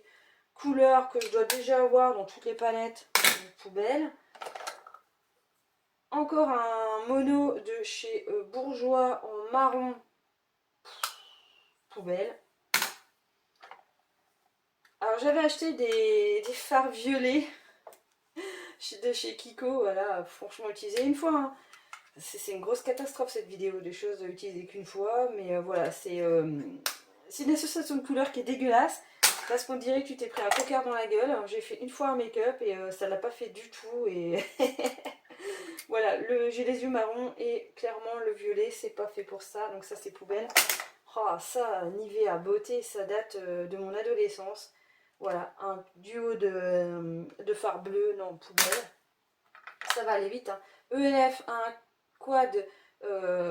Couleur que je dois déjà avoir dans toutes les palettes. Poubelle. Encore un mono de chez Bourjois en marron. Poubelle. Alors j'avais acheté des fards violets de chez Kiko, voilà, franchement utilisé une fois. Hein. C'est une grosse catastrophe cette vidéo, des choses utilisées qu'une fois, mais voilà, c'est une association de couleurs qui est dégueulasse, parce qu'on dirait que tu t'es pris un tocard dans la gueule. J'ai fait une fois un make-up et ça l'a pas fait du tout, et voilà, j'ai les yeux marrons et clairement le violet c'est pas fait pour ça, donc ça c'est poubelle. Oh, ça, Nivea beauté, ça date de mon adolescence. Voilà, un duo de fard bleu, non, poubelle. Ça va aller vite. Hein. ELF, un quad,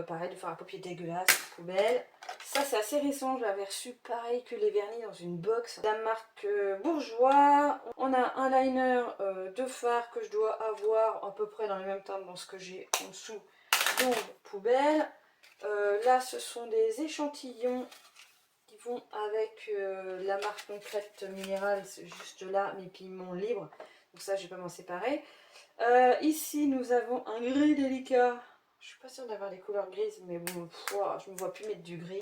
pareil, de fard à paupières dégueulasse, poubelle. Ça, c'est assez récent, je l'avais reçu pareil que les vernis dans une box. La marque Bourjois. On a un liner de fard que je dois avoir à peu près dans les mêmes teintes dans ce que j'ai en dessous. Donc, poubelle. Là, ce sont des échantillons vont avec la marque concrète minérale, c'est juste là, mes pigments libres. Donc ça, je vais pas m'en séparer. Ici, nous avons un gris délicat. Je suis pas sûre d'avoir des couleurs grises, mais bon, je me vois plus mettre du gris.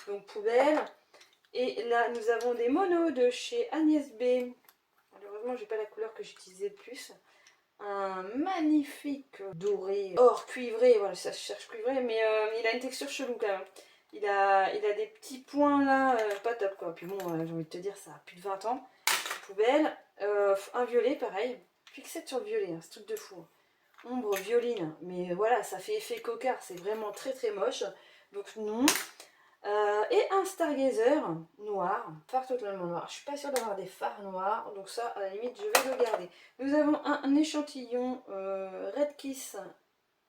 Donc poubelle. Et là, nous avons des monos de chez Agnès B. Malheureusement, j'ai pas la couleur que j'utilisais le plus. Un magnifique doré, or cuivré. Voilà, ça je cherche cuivré, mais il a une texture chelou quand même. Il a des petits points là, pas top quoi. Puis bon, j'ai envie de te dire, ça a plus de 20 ans. Poubelle. Un violet, pareil. Fixette sur le violet, hein, ce truc de fou. Ombre violine, mais voilà, ça fait effet cocard, c'est vraiment très très moche. Donc non. Et un Stargazer noir, phare totalement noir. Je suis pas sûre d'avoir des phares noirs, donc ça, à la limite, je vais le garder. Nous avons un échantillon Red Kiss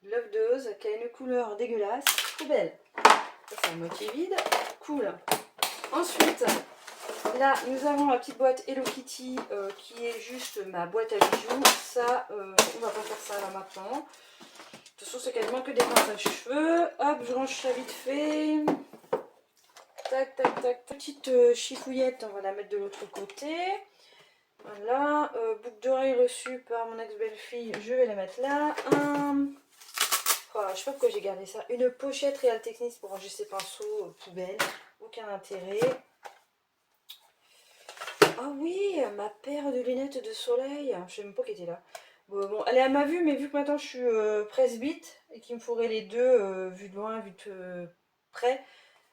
Love Dose qui a une couleur dégueulasse. Poubelle. Ça, c'est à moitié vide. Cool. Ensuite, là, nous avons la petite boîte Hello Kitty qui est juste ma boîte à bijoux. Ça, on va pas faire ça là maintenant. De toute façon, c'est quasiment que des pinces à cheveux. Hop, je range ça vite fait. Tac, tac, tac. Petite chifouillette, on va la mettre de l'autre côté. Voilà. Boucle d'oreille reçue par mon ex-belle-fille, je vais la mettre là. Oh, je sais pas pourquoi j'ai gardé ça. Une pochette Real Techniques pour ranger ses pinceaux, poubelle. Aucun intérêt. Ah oui, ma paire de lunettes de soleil. Je sais même pas qu'elle était là. Bon, elle est à ma vue, mais vu que maintenant je suis presbyte et qu'il me faudrait les deux, vu de loin, vu de près,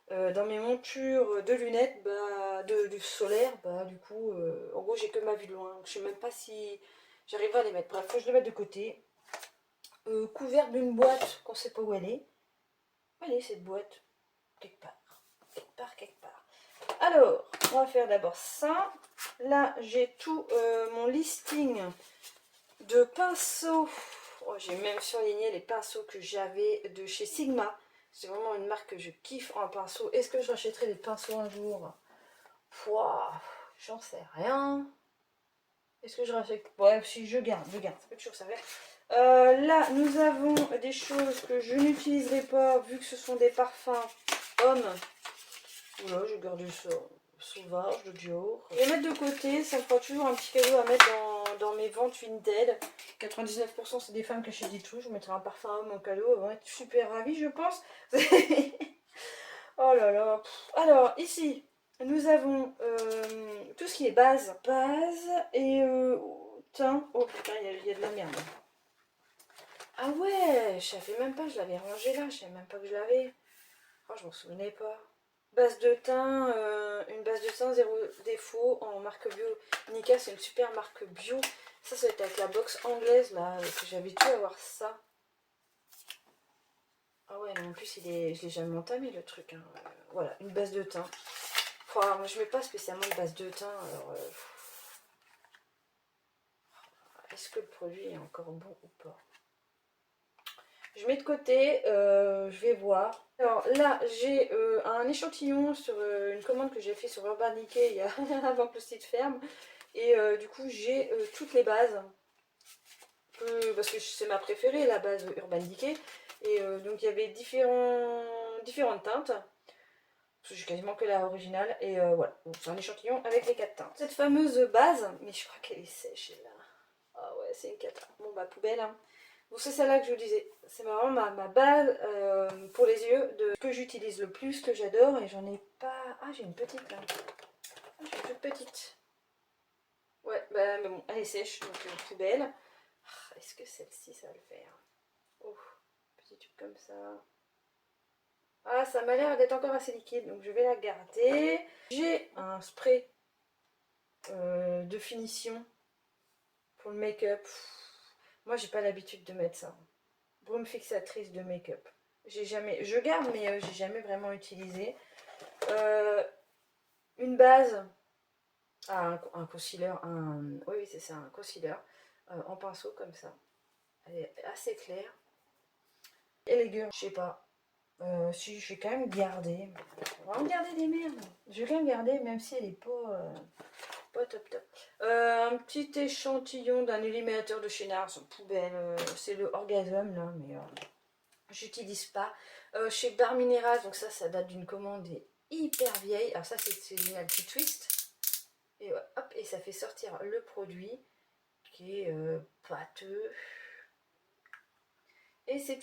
dans mes montures de lunettes, bah, de solaire, bah du coup, en gros j'ai que ma vue de loin. Donc, je sais même pas si j'arriverai à les mettre. Bref, faut que je les mette de côté. Couverte d'une boîte qu'on sait pas où elle est. Où elle est cette boîte? Quelque part. Quelque part, quelque part. Alors, on va faire d'abord ça. Là, j'ai tout mon listing de pinceaux. Oh, j'ai même surligné les pinceaux que j'avais de chez Sigma. C'est vraiment une marque que je kiffe en pinceau. Est-ce que je rachèterai des pinceaux un jour? Pouah, j'en sais rien. Est-ce que je rachète? Ouais, si je garde, ça peut toujours servir. Là, nous avons des choses que je n'utiliserai pas vu que ce sont des parfums hommes. Oula, je garde ça sauvage de Dior. Je vais mettre de côté, ça me fera toujours un petit cadeau à mettre dans mes ventes Vinted. 99% c'est des femmes que je dis tout. Je vous mettrai un parfum homme en cadeau, elles vont être super ravies, je pense. Oh là là. Alors, ici, nous avons tout ce qui est base. Et teint. Oh putain, il y a de la merde. Ah ouais, je savais même pas, je l'avais rangé là, je savais même pas que je l'avais. Oh, je m'en souvenais pas. Base de teint, une base de teint zéro défaut en marque bio. Nika, c'est une super marque bio. Ça va être avec la box anglaise là, que j'ai habitué à avoir ça. Ah ouais, non, en plus, je l'ai jamais entamé le truc. Hein. Voilà, une base de teint. Enfin, moi, je mets pas spécialement de base de teint. Alors, est-ce que le produit est encore bon ou pas? Je mets de côté, je vais voir. Alors là, j'ai un échantillon sur une commande que j'ai fait sur Urban Decay il y a avant que le site ferme. Et du coup, j'ai toutes les bases. Parce que c'est ma préférée, la base Urban Decay. Et donc, il y avait différentes teintes. Parce que j'ai quasiment que la originale. Et voilà, c'est un échantillon avec les 4 teintes. Cette fameuse base, mais je crois qu'elle est sèche, là. Ah ouais, c'est une cata. Bon, bah, poubelle, hein. Donc c'est celle-là que je vous disais, c'est vraiment ma base pour les yeux de ce que j'utilise le plus, que j'adore, et j'en ai pas... Ah, j'ai une petite là. Ah, j'ai une toute petite. Ouais, bah mais bon, elle est sèche, donc poubelle. Ah, est-ce que celle-ci, ça va le faire? Oh, petit tube comme ça. Ah, ça m'a l'air d'être encore assez liquide, donc je vais la garder. J'ai un spray de finition pour le make-up. Moi, j'ai pas l'habitude de mettre ça. Brume fixatrice de make-up. Je garde, mais j'ai jamais vraiment utilisé. Une base, un concealer, oui c'est ça, un concealer en pinceau comme ça. Elle est assez claire. Elegant, je sais pas. Si je vais quand même garder. On va en garder des merdes. Je vais quand même garder, même si elle est pas top top. Un petit échantillon d'un éliminateur de chez Nars, poubelle. C'est le Orgasm là, mais j'utilise pas. Chez Bar Minéral, donc ça date d'une commande hyper vieille. Alors ça c'est génial, petit twist. Et hop, et ça fait sortir le produit qui est pâteux. Et c'est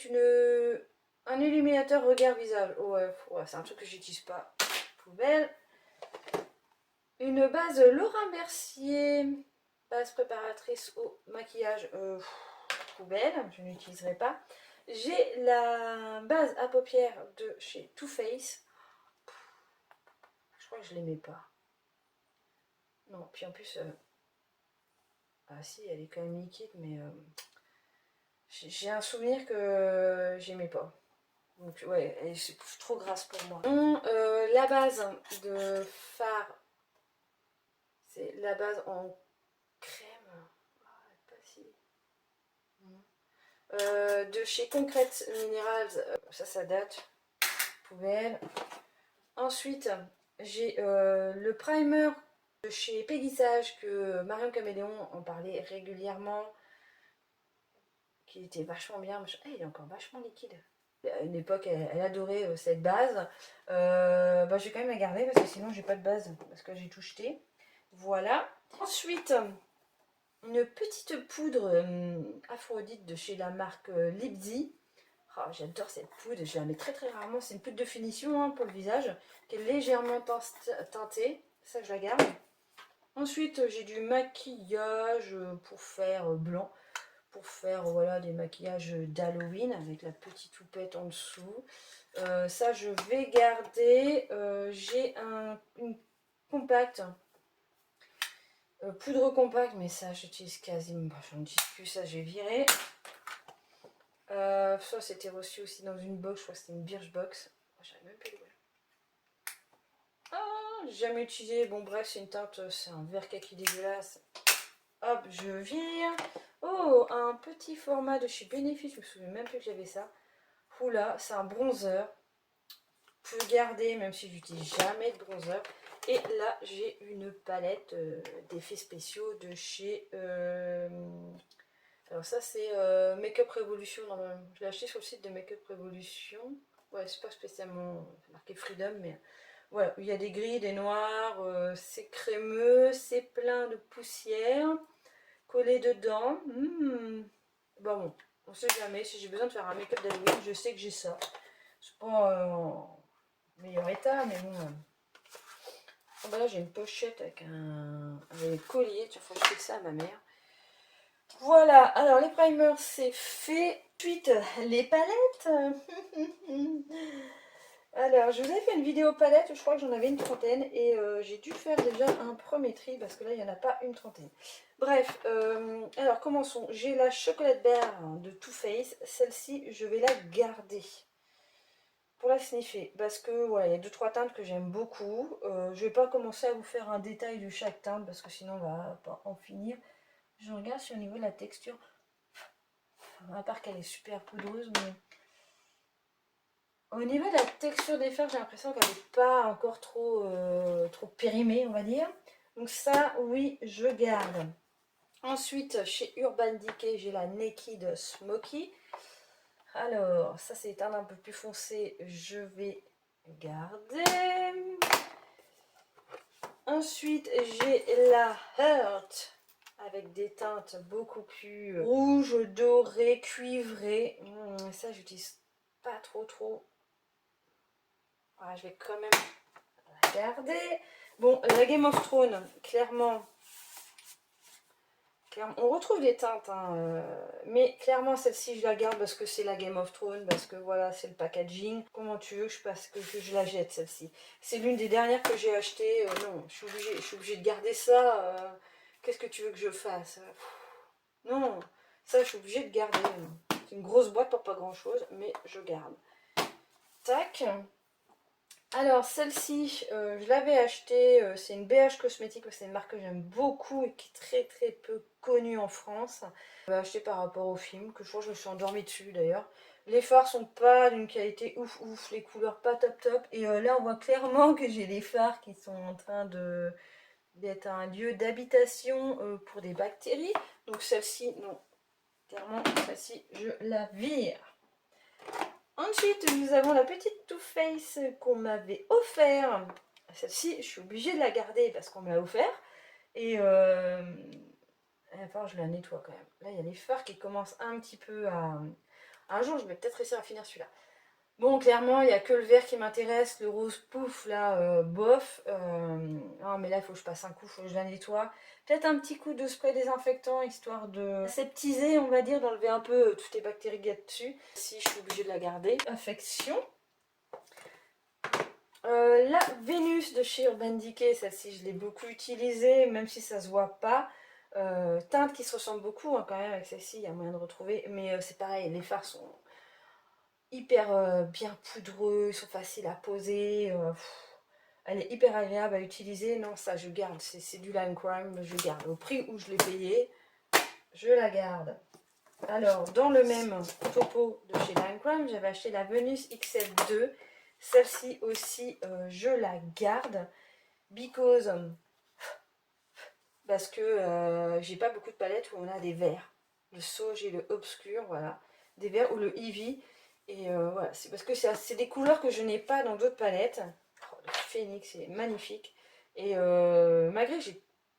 un illuminateur regard visage. Ouais, c'est un truc que j'utilise pas. Poubelle. Une base Laura Mercier. Base préparatrice au maquillage. Poubelle, je n'utiliserai pas. J'ai la base à paupières de chez Too Faced. Je crois que je l'aimais pas. Non, puis en plus... ah si, elle est quand même liquide, mais... j'ai un souvenir que j'aimais pas. Donc ouais, c'est trop grasse pour moi. La base de fard, c'est la base en crème. Pas si. De chez Concrete Minerals, ça date. Poubelle. Ensuite, j'ai le primer de chez Peggy Sage que Marion Caméléon en parlait régulièrement. Qui était vachement bien. Il est encore vachement liquide. À une époque, elle adorait cette base. Je vais quand même la garder parce que sinon, j'ai pas de base parce que j'ai tout jeté. Voilà. Ensuite, une petite poudre Aphrodite de chez la marque Lipsy. Oh, j'adore cette poudre, je la mets très rarement. C'est une poudre de finition pour le visage qui est légèrement teintée. Ça, je la garde. Ensuite, j'ai du maquillage pour faire blanc. Pour faire voilà, des maquillages d'Halloween avec la petite houppette en dessous. Ça, je vais garder. J'ai une compacte. Poudre compacte, mais ça, j'utilise quasiment. J'en utilise plus, ça, j'ai viré. Ça, c'était reçu aussi dans une box. Je crois que c'était une Birchbox. J'avais même pas l'ouvrir. Ah, j'ai jamais utilisé. Bon, bref, c'est une teinte. C'est un vert kaki dégueulasse. Hop, je vire. Oh, un petit format de chez Benefit. Je me souviens même plus que j'avais ça. Oula, c'est un bronzer. Je peux garder, même si j'utilise jamais de bronzer. Et là, j'ai une palette d'effets spéciaux de chez... alors ça, c'est Make-up Revolution. Je l'ai acheté sur le site de Make-up Revolution. Ouais, c'est pas spécialement marqué Freedom, mais... Voilà, il y a des gris, des noirs. C'est crémeux, c'est plein de poussière. Collé dedans. Bon, on sait jamais. Si j'ai besoin de faire un make-up d'Halloween, je sais que j'ai ça. C'est pas en meilleur état, mais bon. Là, j'ai une pochette avec un collier. Il faut que je fixe ça à ma mère. Voilà, alors les primers, c'est fait. Ensuite, les palettes. Alors, je vous avais fait une vidéo palette, je crois que j'en avais une trentaine, et j'ai dû faire déjà un premier tri, parce que là, il n'y en a pas une trentaine. Bref, alors commençons. J'ai la chocolate bear de Too Faced, celle-ci, je vais la garder pour la sniffer, parce que voilà, il y a 2-3 teintes que j'aime beaucoup. Je vais pas commencer à vous faire un détail de chaque teinte, parce que sinon, on va pas en finir. Je regarde si au niveau de la texture, à part qu'elle est super poudreuse, mais... Au niveau de la texture des fards, j'ai l'impression qu'elle n'est pas encore trop périmée, on va dire. Donc ça, oui, je garde. Ensuite, chez Urban Decay, j'ai la Naked Smoky. Alors, ça c'est un peu plus foncé, je vais garder. Ensuite, j'ai la Hurt avec des teintes beaucoup plus rouges, dorées, cuivrées. Ça, j'utilise pas trop. Voilà, je vais quand même la garder. Bon, la Game of Thrones, clairement, on retrouve des teintes, hein, mais clairement celle-ci je la garde parce que c'est la Game of Thrones, parce que voilà, c'est le packaging. Comment tu veux que je la jette celle-ci? C'est l'une des dernières que j'ai achetées. Non, je suis obligée de garder ça. Qu'est-ce que tu veux que je fasse? Non, ça je suis obligée de garder. C'est une grosse boîte pour pas grand-chose, mais je garde. Tac. Alors celle-ci, je l'avais achetée, c'est une BH Cosmétique, c'est une marque que j'aime beaucoup et qui est très peu connue en France. Je l'ai achetée par rapport au film, que je crois que je me suis endormie dessus d'ailleurs. Les fards sont pas d'une qualité ouf, les couleurs pas top. Et là on voit clairement que j'ai les fards qui sont en train d'être un lieu d'habitation pour des bactéries. Donc celle-ci, non, clairement celle-ci je la vire. Ensuite, nous avons la petite Too Faced qu'on m'avait offert. Celle-ci, je suis obligée de la garder parce qu'on me l'a offert. Et enfin, je la nettoie quand même. Là, il y a les fards qui commencent un petit peu à... Un jour, je vais peut-être réussir à finir celui-là. Bon, clairement, il n'y a que le vert qui m'intéresse. Le rose pouf, là, bof. Non, mais là, il faut que je passe un coup, il faut que je la nettoie. Peut-être un petit coup de spray désinfectant, histoire de aseptiser, on va dire, d'enlever un peu toutes les bactéries qu'il y a dessus. Si je suis obligée de la garder. Infection. La Vénus de chez Urban Decay, celle-ci, je l'ai beaucoup utilisée, même si ça se voit pas. Teinte qui se ressemble beaucoup, hein, quand même, avec celle-ci, il y a moyen de retrouver. Mais c'est pareil, les fards sont hyper bien poudreux, ils sont faciles à poser. Elle est hyper agréable à utiliser. Non, ça je garde, c'est du Lime Crime, je garde. Au prix où je l'ai payé, je la garde. Alors, dans le même topo de chez Lime Crime, j'avais acheté la Venus XL2. Celle-ci aussi, je la garde. Parce que j'ai pas beaucoup de palettes où on a des verts. Le Sauge et le Obscur, voilà. Des verts ou le Eevee. Et voilà, c'est parce que c'est des couleurs que je n'ai pas dans d'autres palettes. Oh, le Phoenix est magnifique. Et malgré que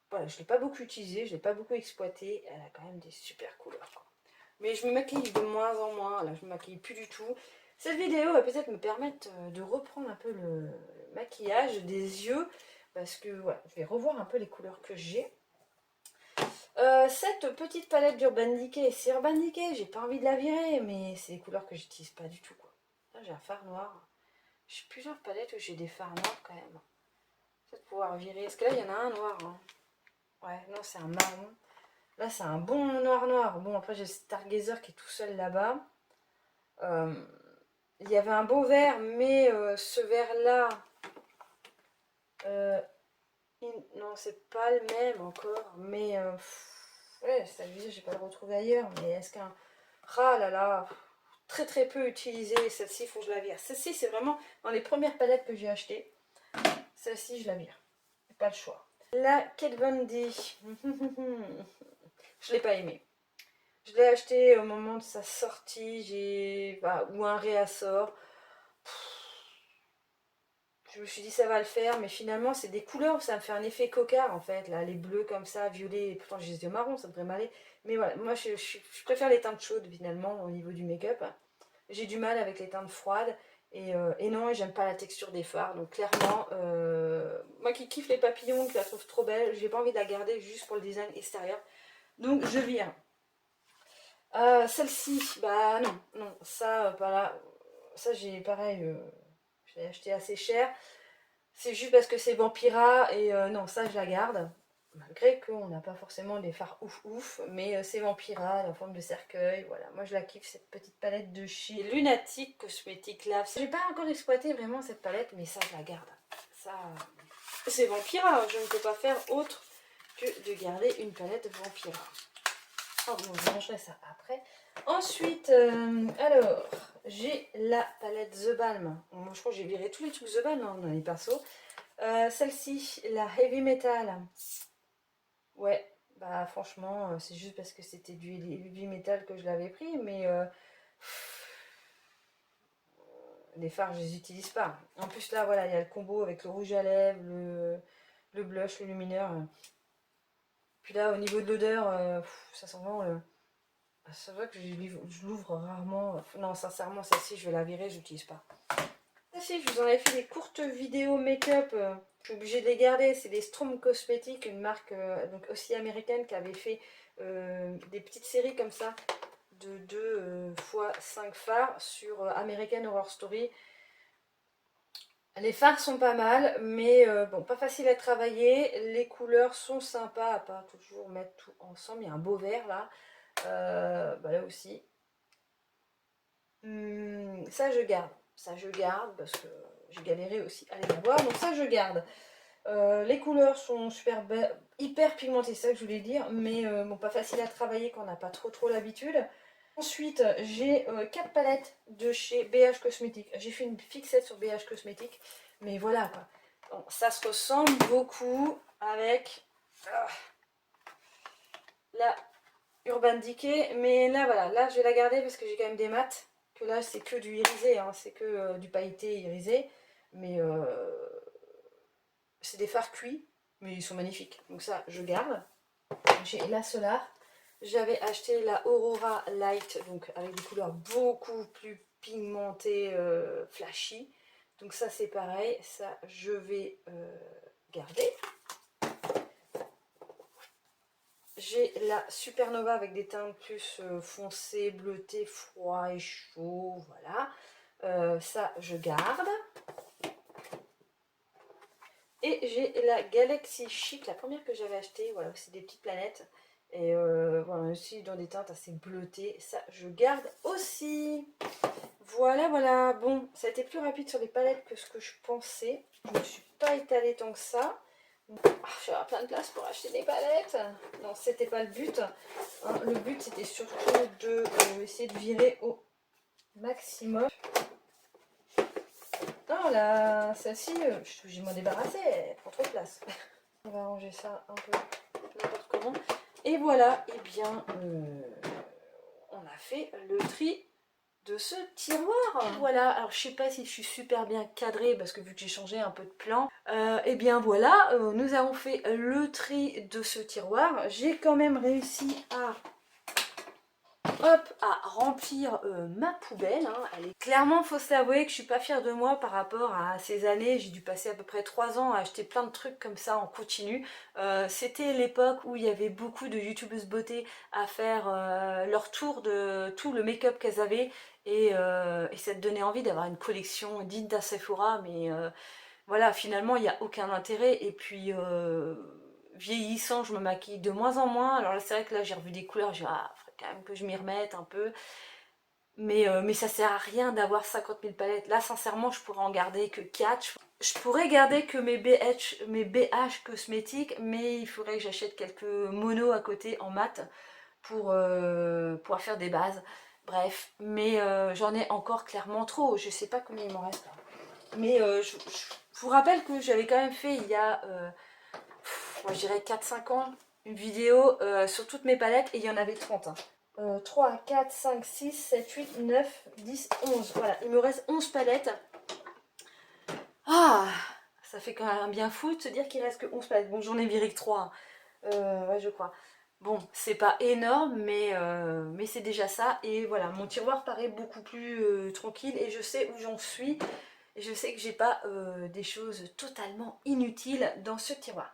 voilà, je ne l'ai pas beaucoup utilisé, je ne l'ai pas beaucoup exploité, elle a quand même des super couleurs, quoi. Mais je me maquille de moins en moins, là je me maquille plus du tout. Cette vidéo va peut-être me permettre de reprendre un peu le maquillage des yeux. Parce que voilà, je vais revoir un peu les couleurs que j'ai. Cette petite palette d'Urban Decay, c'est Urban Decay, j'ai pas envie de la virer, mais c'est des couleurs que j'utilise pas du tout, quoi. Là j'ai un fard noir. J'ai plusieurs palettes où j'ai des fards noirs quand même. Peut-être pouvoir virer. Parce que là il y en a un noir. Hein. Ouais, non, c'est un marron. Là c'est un bon noir. Bon, après j'ai Stargazer qui est tout seul là-bas. Il y avait un beau vert, mais ce vert-là. Non, c'est pas le même encore. Mais. Ouais, ça veut dire je vais pas le retrouver ailleurs. Mais est-ce qu'un. Ah là là. Très très peu utilisé. Celle-ci, il faut que je la vire. Celle-ci, c'est vraiment dans les premières palettes que j'ai achetées. Celle-ci, je la vire. Pas le choix. La Kat Von D. Je l'ai pas aimée. Je l'ai acheté au moment de sa sortie. Ou un réassort. Je me suis dit ça va le faire, mais finalement c'est des couleurs, ça me fait un effet cocard en fait, là, les bleus comme ça, violets, et pourtant j'ai les yeux marrons, ça devrait m'aller. Mais voilà, moi je préfère les teintes chaudes finalement au niveau du make-up. J'ai du mal avec les teintes froides, et non, et j'aime pas la texture des fards, donc clairement, moi qui kiffe les papillons, qui la trouve trop belle, j'ai pas envie de la garder juste pour le design extérieur, donc je vire. Celle-ci, bah non, ça, pas là, ça j'ai pareil, je l'ai acheté assez cher. C'est juste parce que c'est Vampira et non, ça je la garde. Malgré qu'on n'a pas forcément des fards ouf, mais c'est Vampira, en forme de cercueil, voilà. Moi je la kiffe, cette petite palette de chez Lunatic Cosmetics Lab. J'ai pas encore exploité vraiment cette palette, mais ça je la garde. Ça, c'est Vampira, je ne peux pas faire autre que de garder une palette Vampira. Oh bon, je rangerai ça après. Ensuite, alors, j'ai la palette The Balm. Bon, je crois que j'ai viré tous les trucs The Balm hein, dans les pinceaux. Celle-ci, la Heavy Metal. Ouais, bah franchement, c'est juste parce que c'était du Heavy Metal que je l'avais pris, mais les fards, je les utilise pas. En plus, là, voilà, il y a le combo avec le rouge à lèvres, le blush, le lumineur. Puis là, au niveau de l'odeur, ça sent vraiment... C'est vrai que je l'ouvre rarement. Non, sincèrement, celle-ci, je vais la virer, je l'utilise pas. Celle-ci, je vous en avais fait des courtes vidéos make-up. Je suis obligée de les garder. C'est des Strom Cosmetics, une marque donc aussi américaine qui avait fait des petites séries comme ça de 2 fois 5 fards sur American Horror Story. Les fards sont pas mal, mais bon, pas facile à travailler. Les couleurs sont sympas, à pas toujours mettre tout ensemble. Il y a un beau vert là. Bah là aussi. Ça je garde. Ça je garde parce que j'ai galéré aussi à les avoir. Donc ça je garde. Les couleurs sont super belles, hyper pigmentées, c'est ça que je voulais dire. Mais bon, pas facile à travailler quand on n'a pas trop l'habitude. Ensuite, j'ai 4 palettes de chez BH Cosmetics. J'ai fait une fixette sur BH Cosmetics. Mais voilà quoi. Bon, ça se ressemble beaucoup avec la Urban Decay. Mais là voilà, là je vais la garder parce que j'ai quand même des mats. que là c'est que du irisé, hein, c'est que du pailleté irisé, mais c'est des fards cuits, mais ils sont magnifiques. Donc ça, je garde. J'ai la Solar. J'avais acheté la Aurora Light, donc avec des couleurs beaucoup plus pigmentées, flashy. Donc ça, c'est pareil. Ça, je vais garder. J'ai la Supernova avec des teintes plus foncées, bleutées, froid et chaud. Voilà. Ça, je garde. Et j'ai la Galaxy Chic, la première que j'avais achetée. Voilà, c'est des petites planètes. Et voilà, aussi dans des teintes assez bleutées. Ça, je garde aussi. Voilà, voilà. Bon, ça a été plus rapide sur les palettes que ce que je pensais. Je ne me suis pas étalée tant que ça. Ah, je vais avoir plein de place pour acheter des palettes. Non, c'était pas le but. Hein, le but, c'était surtout de essayer de virer au maximum. Non, là, celle-ci, je suis obligée de m'en débarrasser. Elle prend trop de place. On va ranger ça un peu n'importe comment. Et voilà, et bien, on a fait le tri de ce tiroir. Voilà, alors je sais pas si je suis super bien cadrée parce que vu que j'ai changé un peu de plan, et bien voilà, nous avons fait le tri de ce tiroir. J'ai quand même réussi à remplir ma poubelle, hein. Clairement, faut s'avouer que je suis pas fière de moi par rapport à ces années. J'ai dû passer à peu près 3 ans à acheter plein de trucs comme ça en continu. C'était l'époque où il y avait beaucoup de youtubeuses beauté à faire leur tour de tout le make-up qu'elles avaient, et ça te donnait envie d'avoir une collection digne d'un Sephora, mais voilà, finalement il n'y a aucun intérêt. Et puis vieillissant, je me maquille de moins en moins. Alors là, c'est vrai que là j'ai revu des couleurs, j'ai faudrait quand même que je m'y remette un peu. Mais ça sert à rien d'avoir 50 000 palettes. Là, sincèrement, je pourrais en garder que 4. Je pourrais garder que mes BH cosmétiques, mais il faudrait que j'achète quelques monos à côté en mat pour pouvoir faire des bases. Bref, mais j'en ai encore clairement trop. Je sais pas combien il m'en reste là. Mais je vous rappelle que j'avais quand même fait il y a, moi, je dirais 4-5 ans, une vidéo sur toutes mes palettes, et il y en avait 30. Hein. 3, 4, 5, 6, 7, 8, 9, 10, 11. Voilà, il me reste 11 palettes. Ah, ça fait quand même bien fou de se dire qu'il reste que 11 palettes. Bon, j'en ai viré que 3. Ouais, je crois. Bon, c'est pas énorme, mais c'est déjà ça. Et voilà, mon tiroir paraît beaucoup plus tranquille, et je sais où j'en suis. Et je sais que j'ai pas des choses totalement inutiles dans ce tiroir.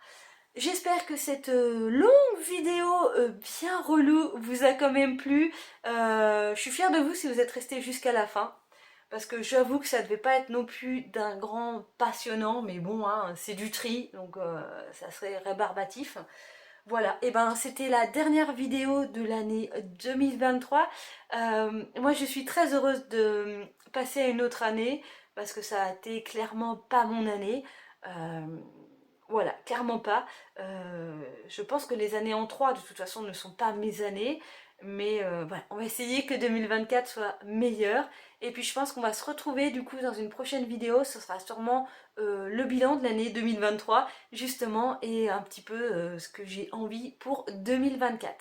J'espère que cette longue vidéo bien relou vous a quand même plu. Je suis fière de vous si vous êtes restés jusqu'à la fin. Parce que j'avoue que ça devait pas être non plus d'un grand passionnant. Mais bon, hein, c'est du tri, donc ça serait rébarbatif. Voilà, et ben c'était la dernière vidéo de l'année 2023. Moi je suis très heureuse de passer à une autre année, parce que ça a été clairement pas mon année. Voilà, clairement pas. Je pense que les années en 3 de toute façon ne sont pas mes années. Mais voilà, on va essayer que 2024 soit meilleur. Et puis je pense qu'on va se retrouver du coup dans une prochaine vidéo. Ce sera sûrement le bilan de l'année 2023 justement, et un petit peu ce que j'ai envie pour 2024.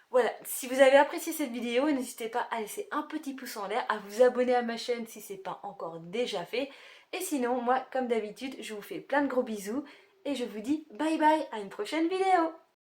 Voilà, si vous avez apprécié cette vidéo, n'hésitez pas à laisser un petit pouce en l'air, à vous abonner à ma chaîne si ce n'est pas encore déjà fait. Et sinon, moi, comme d'habitude, je vous fais plein de gros bisous et je vous dis bye bye, à une prochaine vidéo.